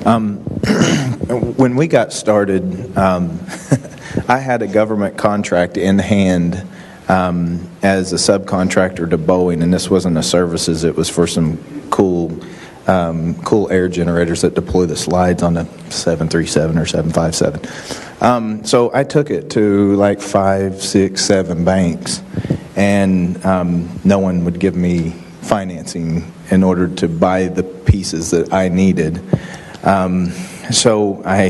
When we got started, I had a government contract in hand as a subcontractor to Boeing, and this wasn't a services, it was for some cool air generators that deploy the slides on the 737 or 757. So I took it to like 5, 6, 7 banks, and no one would give me financing in order to buy the pieces that I needed. So I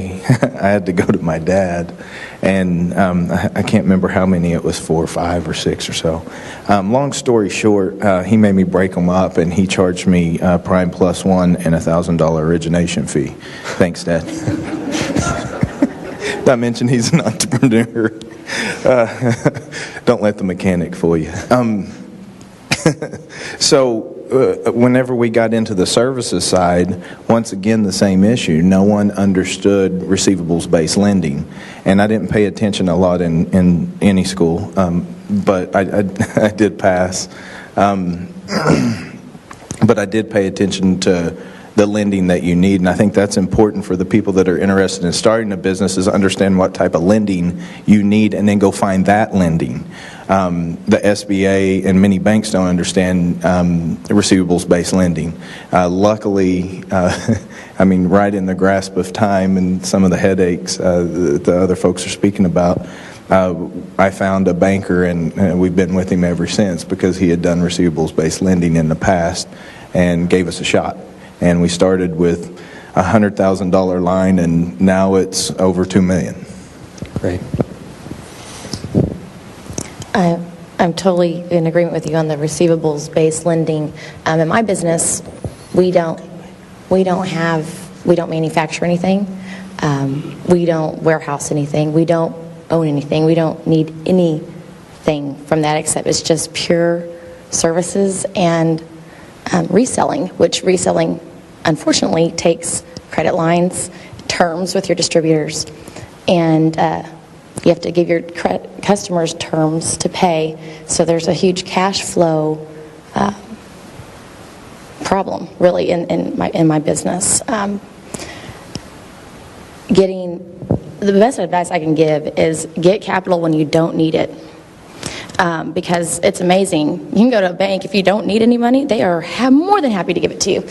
had to go to my dad, and I can't remember how many it was, 4 or 5 or 6 or so. Long story short, he made me break them up, and he charged me prime plus one and $1,000 origination fee. Thanks, Dad. Not mention he's an entrepreneur. Don't let the mechanic fool you. So whenever we got into the services side, once again the same issue. No one understood receivables-based lending, and I didn't pay attention a lot in any school, but I did pass. But I did pay attention to the lending that you need, and I think that's important for the people that are interested in starting a business, is understand what type of lending you need and then go find that lending. The SBA and many banks don't understand receivables-based lending. Luckily, I mean, right in the grasp of time and some of the headaches the other folks are speaking about, I found a banker, and we've been with him ever since, because he had done receivables-based lending in the past and gave us a shot. And we started with a $100,000 line, and now it's over $2 million. Great. I'm totally in agreement with you on the receivables-based lending. In my business, we don't manufacture anything. We don't warehouse anything. We don't own anything. We don't need anything from that, except it's just pure services and reselling, which reselling unfortunately takes credit lines, terms with your distributors, and you have to give your customers terms to pay. So there's a huge cash flow problem, really, in my business. Getting the best advice I can give is get capital when you don't need it. Because it's amazing. You can go to a bank, if you don't need any money, they are more than happy to give it to you.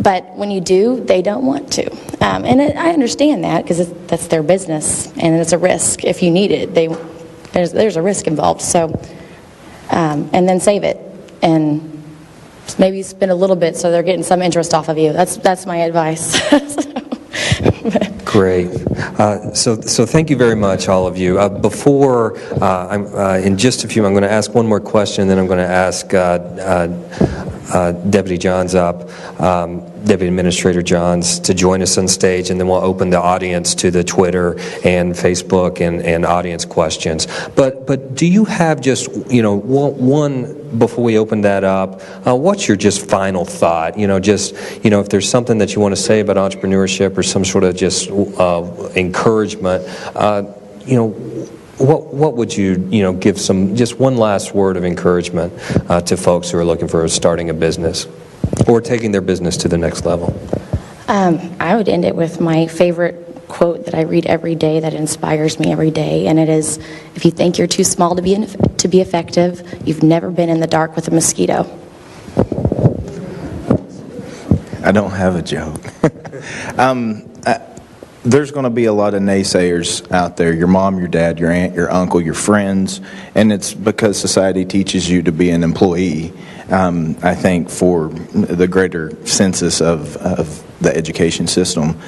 But when you do, they don't want to. And I understand that, because that's their business, and it's a risk. If you need it, there's a risk involved. So, and then save it, and maybe spend a little bit so they're getting some interest off of you. That's my advice. Great. So thank you very much, all of you. Before, in just a few, I'm going to ask one more question, and then I'm going to ask Deputy Johns up, Deputy Administrator Johns, to join us on stage, and then we'll open the audience to the Twitter and Facebook and audience questions. But do you have just, one, before we open that up, what's your just final thought? If there's something that you want to say about entrepreneurship or some sort of just encouragement, what would you, give just one last word of encouragement to folks who are looking for starting a business or taking their business to the next level? I would end it with my favorite quote that I read every day that inspires me every day, and it is, if you think you're too small to be effective, you've never been in the dark with a mosquito. I don't have a joke. There's going to be a lot of naysayers out there, your mom, your dad, your aunt, your uncle, your friends, and it's because society teaches you to be an employee, I think, for the greater census of the education system.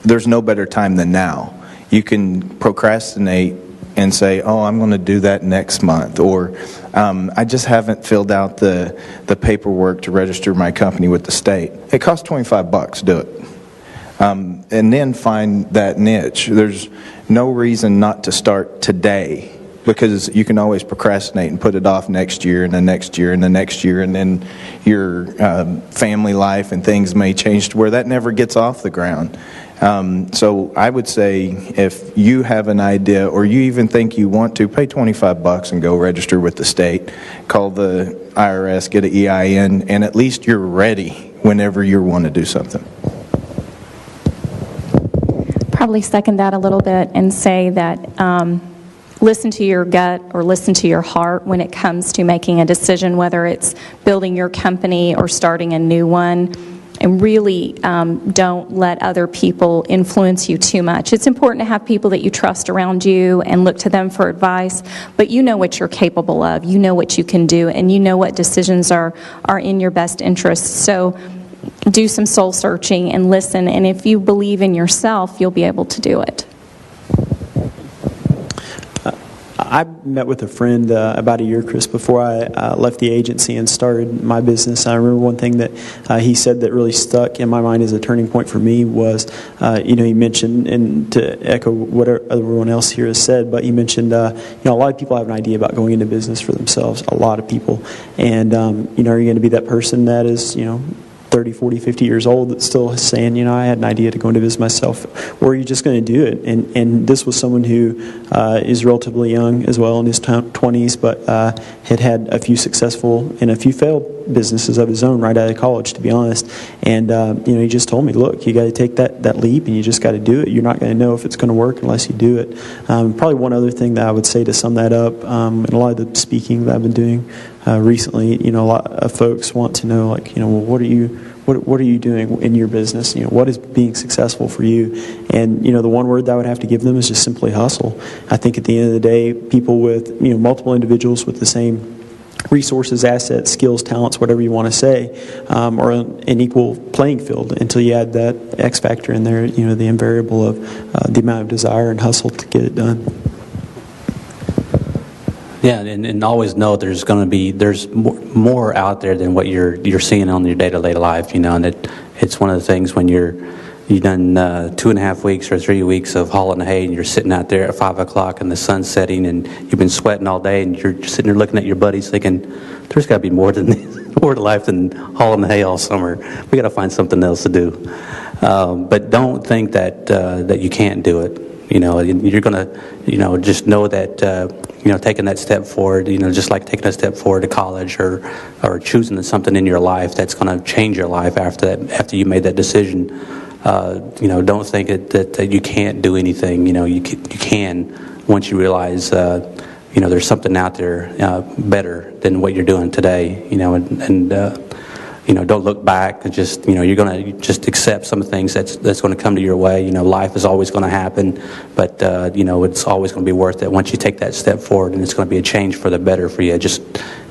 There's no better time than now. You can procrastinate and say, oh, I'm going to do that next month, or I just haven't filled out the paperwork to register my company with the state. It costs $25, do it. And then find that niche. There's no reason not to start today, because you can always procrastinate and put it off next year and the next year and the next year, and then your family life and things may change to where that never gets off the ground. So I would say, if you have an idea or you even think you want to, pay $25 and go register with the state, call the IRS, get an EIN, and at least you're ready whenever you want to do something. probably second that a little bit and say that listen to your gut or listen to your heart when it comes to making a decision, whether it's building your company or starting a new one. And really don't let other people influence you too much. It's important to have people that you trust around you and look to them for advice, but you know what you're capable of, you know what you can do, and you know what decisions are in your best interest. So do some soul searching and listen, and if you believe in yourself, you'll be able to do it. I met with a friend about a year, Chris, before I left the agency and started my business. I remember one thing that he said that really stuck in my mind as a turning point for me was, he mentioned, and to echo what everyone else here has said, but he mentioned, a lot of people have an idea about going into business for themselves, a lot of people. And, are you going to be that person that is, 30, 40, 50 years old that's still saying, I had an idea to go into business myself, or are you just going to do it? And this was someone who is relatively young as well, in his 20s, but had a few successful and a few failed businesses of his own right out of college, to be honest. And, he just told me, look, you got to take that leap and you just got to do it. You're not going to know if it's going to work unless you do it. Probably one other thing that I would say to sum that up, and a lot of the speaking that I've been doing recently, a lot of folks want to know, well, what are you doing in your business? What is being successful for you? And, the one word that I would have to give them is just simply hustle. I think at the end of the day, people with, multiple individuals with the same resources, assets, skills, talents, whatever you want to say, are an equal playing field until you add that X factor in there, the invariable of the amount of desire and hustle to get it done. Yeah, and always know there's more out there than what you're seeing on your day-to-day life, and it's one of the things when you've done 2.5 weeks or 3 weeks of hauling hay, and you're sitting out there at 5 o'clock and the sun's setting, and you've been sweating all day, and you're sitting there looking at your buddies thinking, there's got to be more to life than hauling the hay all summer. We got to find something else to do. But don't think that you can't do it. You're going to, just know that, taking that step forward, just like taking a step forward to college or choosing something in your life that's going to change your life after you made that decision. Don't think that you can't do anything. You can once you realize, there's something out there better than what you're doing today, don't look back. Just, you're going to just accept some things that's going to come to your way. Life is always going to happen, but, it's always going to be worth it once you take that step forward, and it's going to be a change for the better for you. Just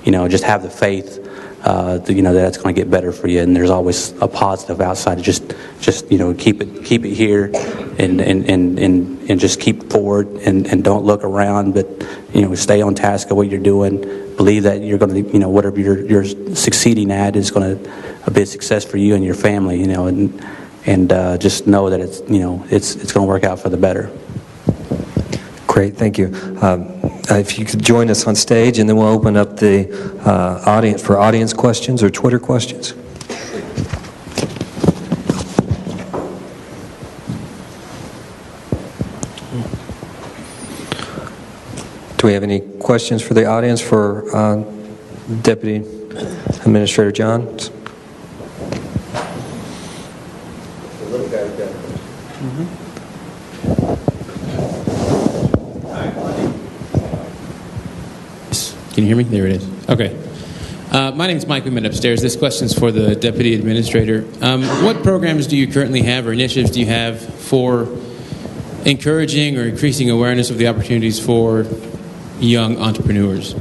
have the faith, that it's going to get better for you, and there's always a positive outside. Just keep it here, and just keep forward, and don't look around, but, stay on task of what you're doing. Believe that you're going to, whatever you're succeeding at is going to be a success for you and your family, and just know that it's going to work out for the better. Great, thank you. If you could join us on stage, and then we'll open up the audience for audience questions or Twitter questions. Do we have any questions for the audience for Deputy Administrator Johns? Can you hear me? There it is. Okay. My name is Mike. We met upstairs. This question's for the Deputy Administrator. What programs do you currently have or initiatives do you have for encouraging or increasing awareness of the opportunities for young entrepreneurs?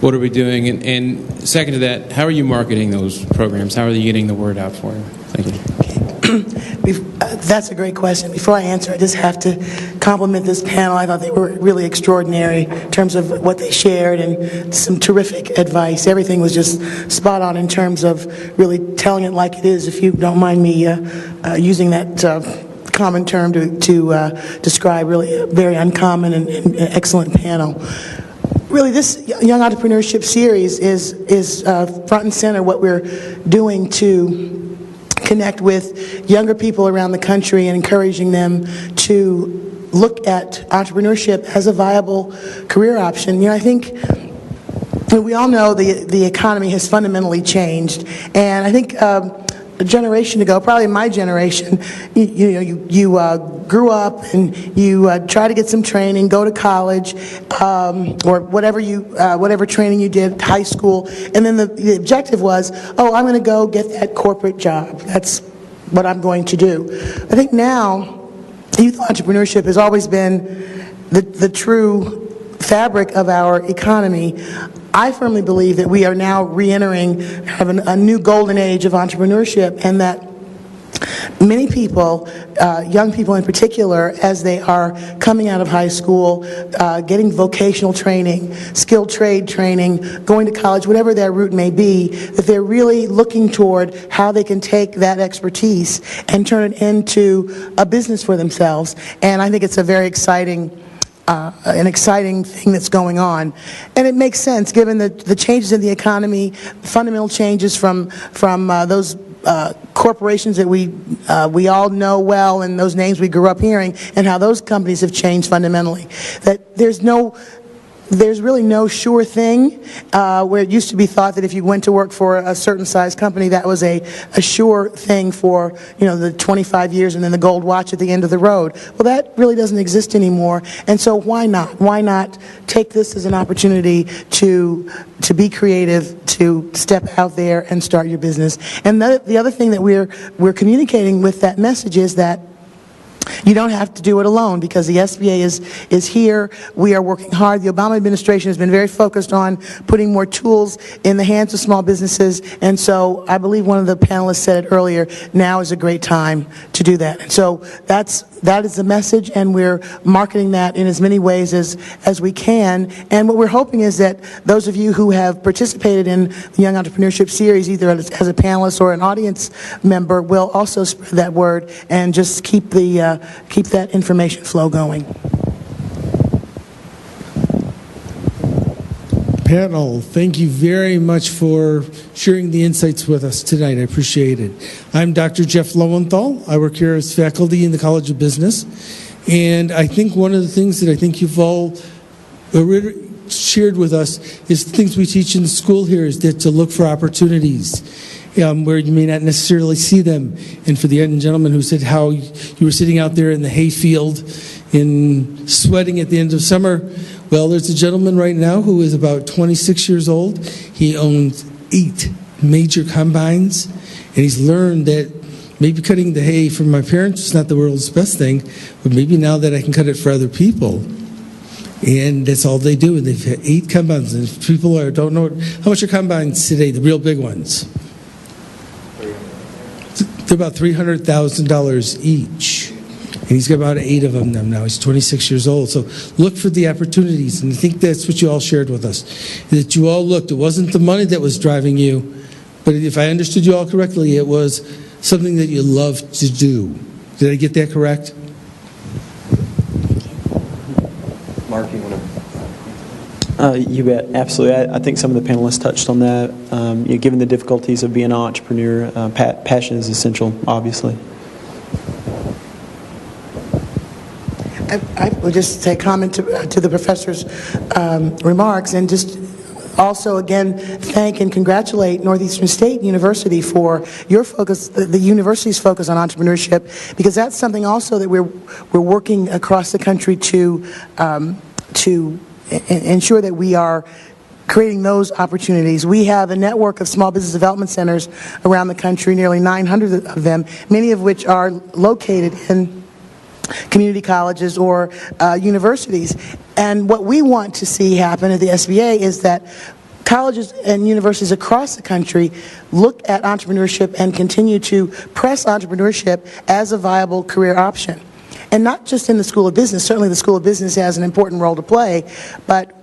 What are we doing? And second to that, how are you marketing those programs? How are you getting the word out for them? Thank you. That's a great question. Before I answer, I just have to compliment this panel. I thought they were really extraordinary in terms of what they shared and some terrific advice. Everything was just spot on in terms of really telling it like it is, if you don't mind me using that common term to describe really a very uncommon and excellent panel. Really, this Young Entrepreneurship Series is front and center what we're doing to connect with younger people around the country and encouraging them to look at entrepreneurship as a viable career option. I think we all know the economy has fundamentally changed, and I think a generation ago, probably my generation, you grew up and you try to get some training, go to college, or whatever training you did, high school, and then the objective was, oh, I'm going to go get that corporate job. That's what I'm going to do. I think now, youth entrepreneurship has always been the true fabric of our economy. I firmly believe that we are now re-entering a new golden age of entrepreneurship, and that many people, young people in particular, as they are coming out of high school, getting vocational training, skilled trade training, going to college, whatever their route may be, that they're really looking toward how they can take that expertise and turn it into a business for themselves. And I think it's a very exciting thing that's going on. And it makes sense given the changes in the economy, fundamental changes from those corporations that we all know well, and those names we grew up hearing, and how those companies have changed fundamentally. That there's really no sure thing, where it used to be thought that if you went to work for a certain size company, that was a sure thing for, the 25 years and then the gold watch at the end of the road. Well, that really doesn't exist anymore, and so why not? Why not take this as an opportunity to be creative, to step out there and start your business? And the other thing that we're communicating with that message is that you don't have to do it alone, because the SBA is here. We are working hard. The Obama administration has been very focused on putting more tools in the hands of small businesses, and so I believe one of the panelists said it earlier, now is a great time to do that. And so that is the message, and we're marketing that in as many ways as we can. And what we're hoping is that those of you who have participated in the Young Entrepreneurship Series, either as a panelist or an audience member, will also spread that word and just keep that information flow going. Panel, thank you very much for sharing the insights with us tonight. I appreciate it. I'm Dr. Jeff Lowenthal. I work here as faculty in the College of Business. And I think one of the things that I think you've all shared with us is the things we teach in school here is that to look for opportunities where you may not necessarily see them. And for the young gentleman who said how you were sitting out there in the hayfield and sweating at the end of summer, well, there's a gentleman right now who is about 26 years old. He owns 8 major combines, and he's learned that maybe cutting the hay for my parents is not the world's best thing, but maybe now that I can cut it for other people. And that's all they do. And they've had 8 combines. And if people don't know how much are combines today, the real big ones, they're about $300,000 each. And he's got about 8 of them now. He's 26 years old. So look for the opportunities. And I think that's what you all shared with us, that you all looked. It wasn't the money that was driving you, but if I understood you all correctly, it was something that you loved to do. Did I get that correct? Mark, you want to? You bet, absolutely. I think some of the panelists touched on that. Given the difficulties of being an entrepreneur, passion is essential, obviously. I would just say comment to the professor's remarks, and just also again thank and congratulate Northeastern State University for your focus, the university's focus on entrepreneurship, because that's something also that we're working across the country to ensure that we are creating those opportunities. We have a network of small business development centers around the country, nearly 900 of them, many of which are located in community colleges or universities. And what we want to see happen at the SBA is that colleges and universities across the country look at entrepreneurship and continue to press entrepreneurship as a viable career option. And not just in the School of Business. Certainly the School of Business has an important role to play, but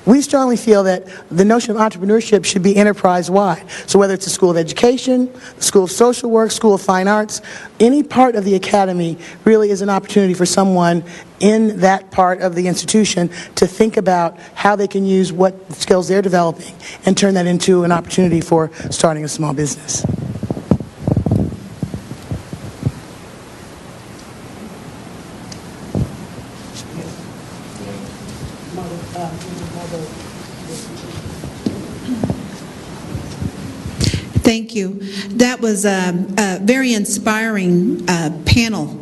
we strongly feel that the notion of entrepreneurship should be enterprise-wide. So whether it's the School of Education, the School of Social Work, School of Fine Arts, any part of the academy really is an opportunity for someone in that part of the institution to think about how they can use what skills they're developing and turn that into an opportunity for starting a small business. Thank you. That that was a very inspiring panel.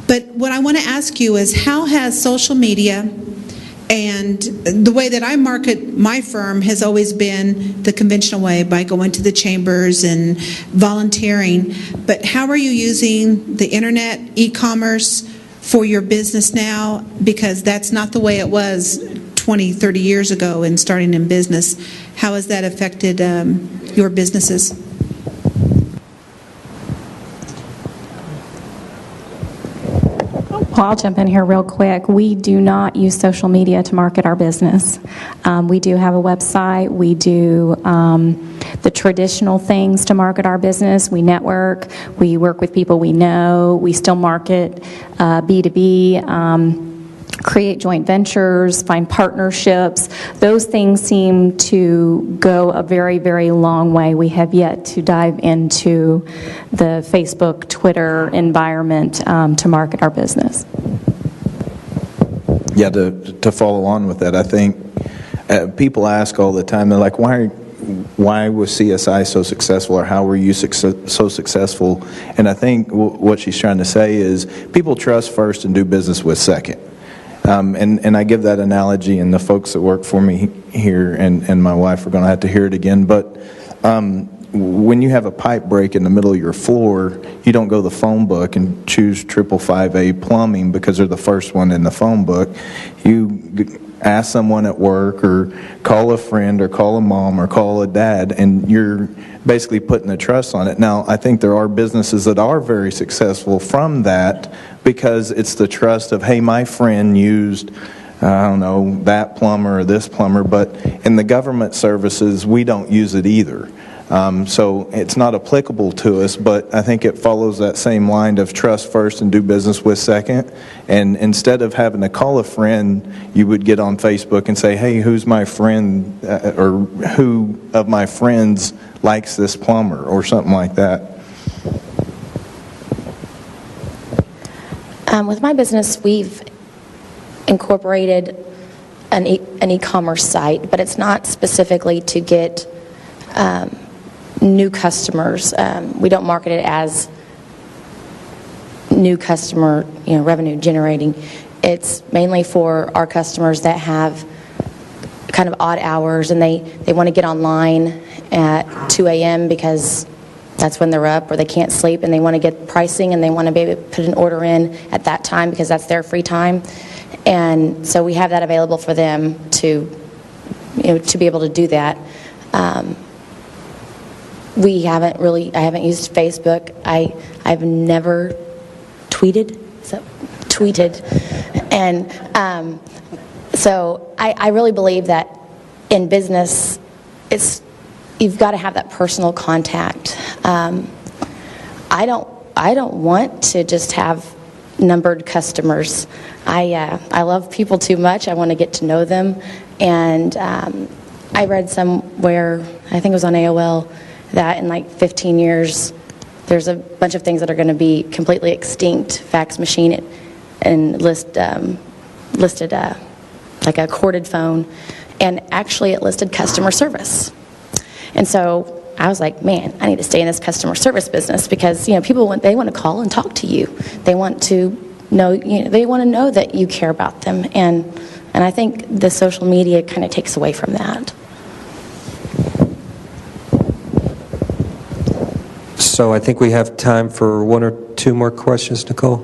But what I want to ask you is, how has social media and the way that I market my firm has always been the conventional way, by going to the chambers and volunteering. But how are you using the internet, e-commerce for your business now? Because that's not the way it was 20, 30 years ago in starting in business. How has that affected your businesses? Well, I'll jump in here real quick. We do not use social media to market our business. We do have a website. We do the traditional things to market our business. We network. We work with people we know. We still market B2B, create joint ventures, find partnerships. Those things seem to go a very, very long way. We have yet to dive into the Facebook, Twitter environment to market our business. Yeah, to follow on with that, I think people ask all the time, they're like, why was CSI so successful, or how were you so successful? And I think what she's trying to say is people trust first and do business with second. And I give that analogy, and the folks that work for me here and my wife are going to have to hear it again, but when you have a pipe break in the middle of your floor, you don't go to the phone book and choose 555A plumbing because they're the first one in the phone book. You ask someone at work, or call a friend, or call a mom, or call a dad, and you're basically putting the trust on it. Now, I think there are businesses that are very successful from that, because it's the trust of, hey, my friend used, I don't know, that plumber or this plumber, but in the government services, we don't use it either. So it's not applicable to us, but I think it follows that same line of trust first and do business with second. And instead of having to call a friend, you would get on Facebook and say, hey, who's my friend, or who of my friends likes this plumber, or something like that. With my business, we've incorporated an e-commerce site, but it's not specifically to get new customers. We don't market it as new customer, revenue generating. It's mainly for our customers that have kind of odd hours, and they want to get online at 2 a.m. because that's when they're up, or they can't sleep, and they want to get pricing, and they want to be able to put an order in at that time because that's their free time. And so we have that available for them to be able to do that. I haven't used Facebook. I've never tweeted. And so I really believe that in business, you've got to have that personal contact. I don't want to just have numbered customers. I love people too much. I want to get to know them. And I read somewhere, I think it was on AOL, that in like 15 years, there's a bunch of things that are going to be completely extinct. Fax machine and listed like a corded phone, and actually it listed customer service. And so I was like, man, I need to stay in this customer service business, because people want to call and talk to you. They want to know they want to know that you care about them, and I think the social media kind of takes away from that. So I think we have time for one or two more questions, Nicole.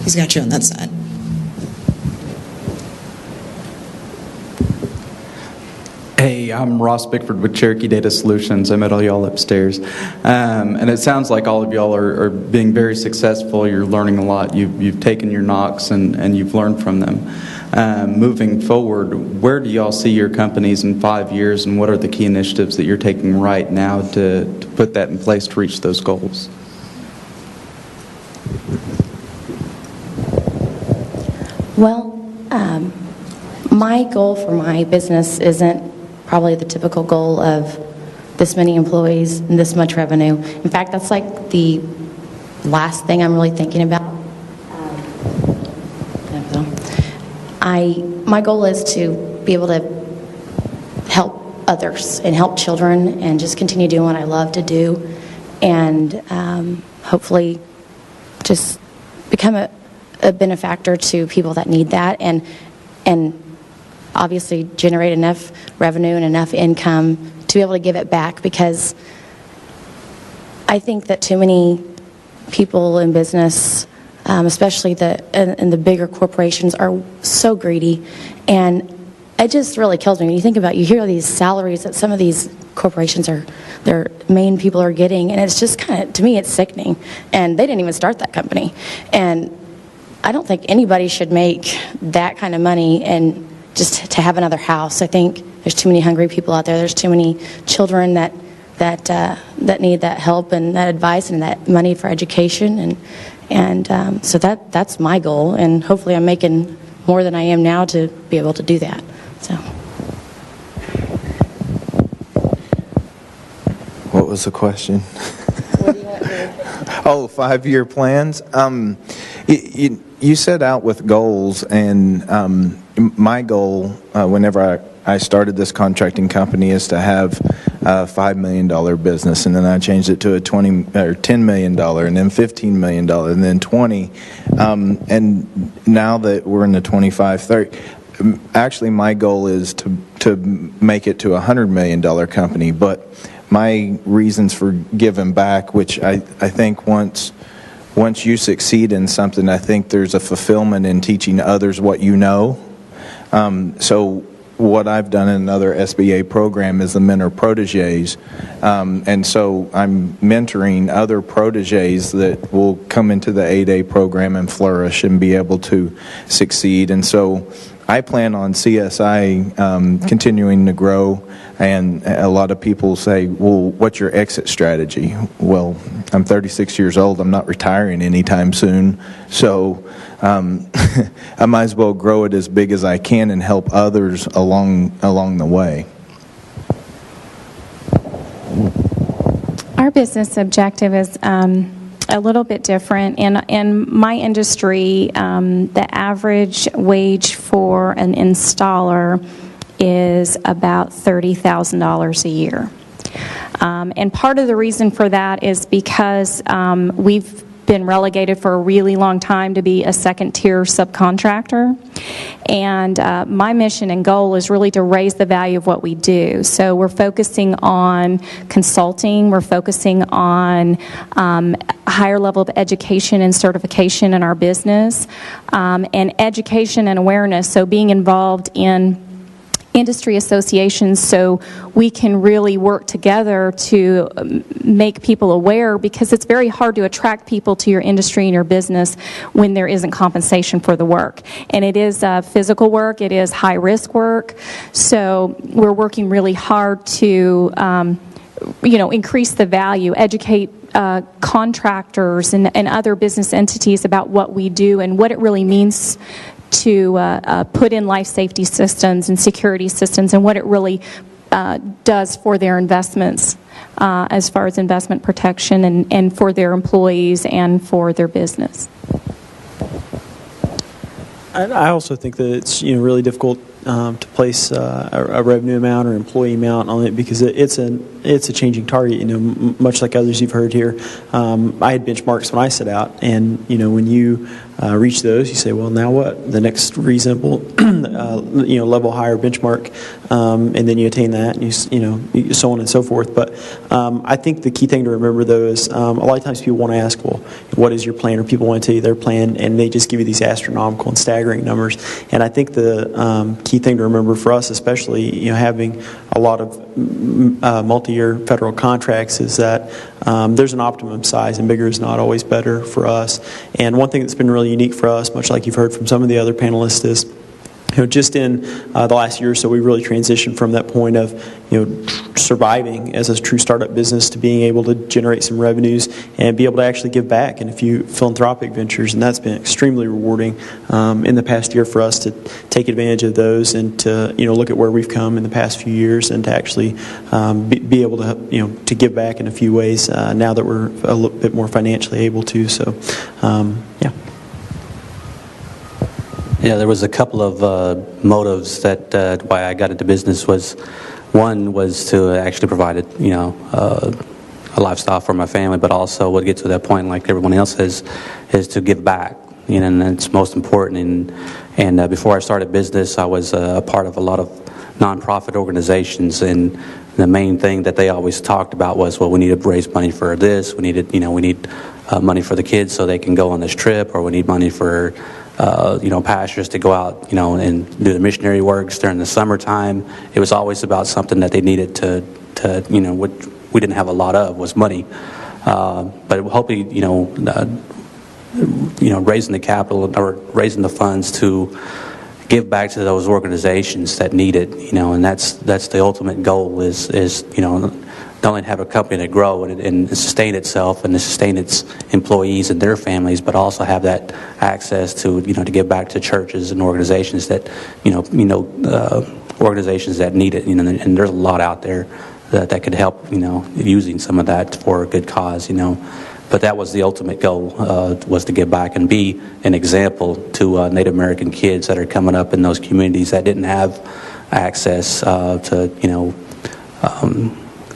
He's got you on that side. Hey, I'm Ross Bickford with Cherokee Data Solutions. I met all y'all upstairs. And it sounds like all of y'all are being very successful. You're learning a lot. You've taken your knocks and you've learned from them. Moving forward, where do y'all see your companies in 5 years, and what are the key initiatives that you're taking right now to put that in place to reach those goals? Well, my goal for my business isn't probably the typical goal of this many employees and this much revenue. In fact, that's like the last thing I'm really thinking about. My goal is to be able to help others and help children and just continue doing what I love to do, and hopefully just become a benefactor to people that need that, and obviously generate enough revenue and enough income to be able to give it back, because I think that too many people in business, especially in the bigger corporations, are so greedy, and it just really kills me when you think about, you hear these salaries that some of these corporations their main people are getting, and it's just kind of, to me, it's sickening, and they didn't even start that company, and I don't think anybody should make that kind of money and just to have another house. I think there's too many hungry people out there. There's too many children that need that help and that advice and that money for education, and so that's my goal, and hopefully I'm making more than I am now to be able to do that. So. What was the question? What do you want to Oh, 5-year plans. You set out with goals, and my goal, whenever I started this contracting company, is to have a $5 million business, and then I changed it to a $10 million, and then $15 million, and then 20. And now that we're in the 25, 30, actually my goal is to make it to a $100 million company. But my reasons for giving back, which I think once you succeed in something, I think there's a fulfillment in teaching others what you know. So what I've done in another SBA program is the mentor proteges, and so I'm mentoring other proteges that will come into the 8A program and flourish and be able to succeed. And so I plan on CSI continuing to grow, and a lot of people say, well, what's your exit strategy? Well, I'm 36 years old. I'm not retiring anytime soon, so I might as well grow it as big as I can and help others along the way. Our business objective is a little bit different. In my industry, the average wage for an installer is about $30,000 a year. And part of the reason for that is because we've been relegated for a really long time to be a second-tier subcontractor. And my mission and goal is really to raise the value of what we do. So we're focusing on consulting, we're focusing on a higher level of education and certification in our business, and education and awareness, so being involved in industry associations so we can really work together to make people aware, because it's very hard to attract people to your industry and your business when there isn't compensation for the work. And it is physical work, it is high risk work, so we're working really hard to increase the value, educate contractors and other business entities about what we do and what it really means to put in life safety systems and security systems, and what it really does for their investments as far as investment protection and for their employees and for their business. I also think that it's really difficult to place a revenue amount or employee amount on it, because it's a changing target. Much like others you've heard here, I had benchmarks when I set out, and when you reach those, you say, well, now what? The next reasonable, level higher benchmark, and then you attain that, and so on and so forth. But I think the key thing to remember, though, is a lot of times people want to ask, well, what is your plan? Or people want to tell you their plan, and they just give you these astronomical and staggering numbers. And I think the key thing to remember for us, especially having a lot of multi-year federal contracts, is that there's an optimum size, and bigger is not always better for us. And one thing that's been really unique for us, much like you've heard from some of the other panelists, is just in the last year or so, we really transitioned from that point of surviving as a true startup business to being able to generate some revenues and be able to actually give back in a few philanthropic ventures, and that's been extremely rewarding in the past year for us to take advantage of those and to look at where we've come in the past few years and to actually be able to give back in a few ways now that we're a little bit more financially able to. So yeah. Yeah, there was a couple of motives that why I got into business. Was One was to actually provide a lifestyle for my family, but also would get to that point, like everyone else is to give back. And that's most important. And before I started business, I was a part of a lot of nonprofit organizations, and the main thing that they always talked about was, well, we need to raise money for this. We need money for the kids so they can go on this trip, or we need money for pastors to go out, and do the missionary works during the summertime. It was always about something that they needed to what we didn't have a lot of was money. But hopefully, raising the capital or raising the funds to give back to those organizations that need it, and that's the ultimate goal is not only have a company to grow and sustain itself and to sustain its employees and their families, but also have that access to to give back to churches and organizations that organizations that need it, and there's a lot out there that could help using some of that for a good cause, But that was the ultimate goal, was to give back and be an example to Native American kids that are coming up in those communities that didn't have access to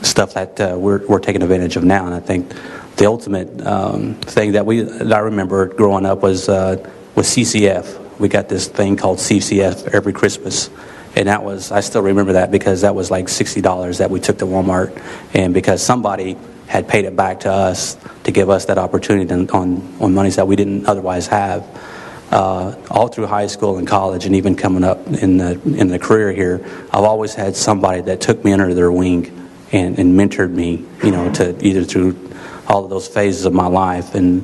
stuff that we're taking advantage of now. And I think the ultimate thing that I remember growing up was CCF. We got this thing called CCF every Christmas. And I still remember that because that was like $60 that we took to Walmart. And because somebody had paid it back to us to give us that opportunity on monies that we didn't otherwise have. All through high school and college, and even coming up in the career here, I've always had somebody that took me under their wing and mentored me, to either through all of those phases of my life. And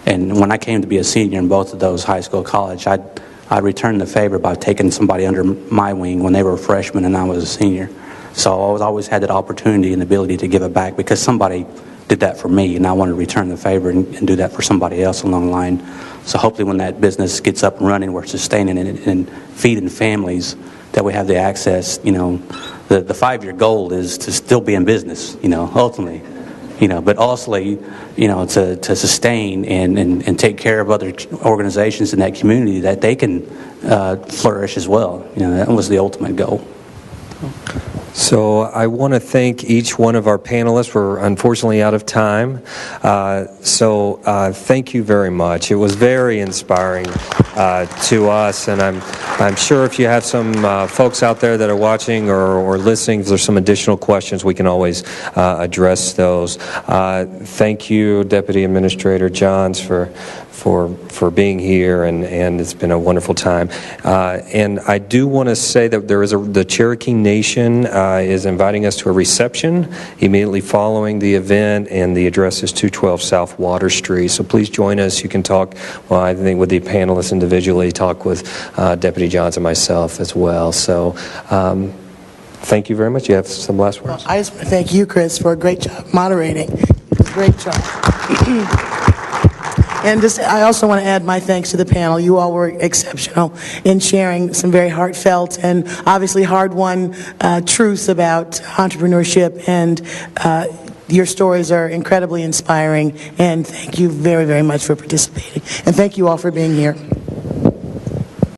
when I came to be a senior in both of those, high school, college, I returned the favor by taking somebody under my wing when they were a freshman and I was a senior. So I always had that opportunity and ability to give it back because somebody did that for me, and I wanted to return the favor and do that for somebody else along the line. So hopefully when that business gets up and running, we're sustaining it and feeding families, that we have the access. The 5-year goal is to still be in business, ultimately. But also, to sustain and take care of other organizations in that community that they can flourish as well. That was the ultimate goal. So I want to thank each one of our panelists. We're unfortunately out of time. So thank you very much. It was very inspiring to us, and I'm sure if you have some folks out there that are watching or listening, if there's some additional questions, we can always address those. Thank you, Deputy Administrator Johns, for being here, and it's been a wonderful time. And I do want to say that the Cherokee Nation is inviting us to a reception immediately following the event, and the address is 212 South Water Street. So please join us. You can talk, I think, with the panelists individually, talk with Deputy Johns and myself as well. So thank you very much. You have some last words? I just want to thank you, Chris, for a great job moderating. It was a great job. And I also want to add my thanks to the panel. You all were exceptional in sharing some very heartfelt and obviously hard-won truths about entrepreneurship, and your stories are incredibly inspiring, and thank you very, very much for participating. And thank you all for being here.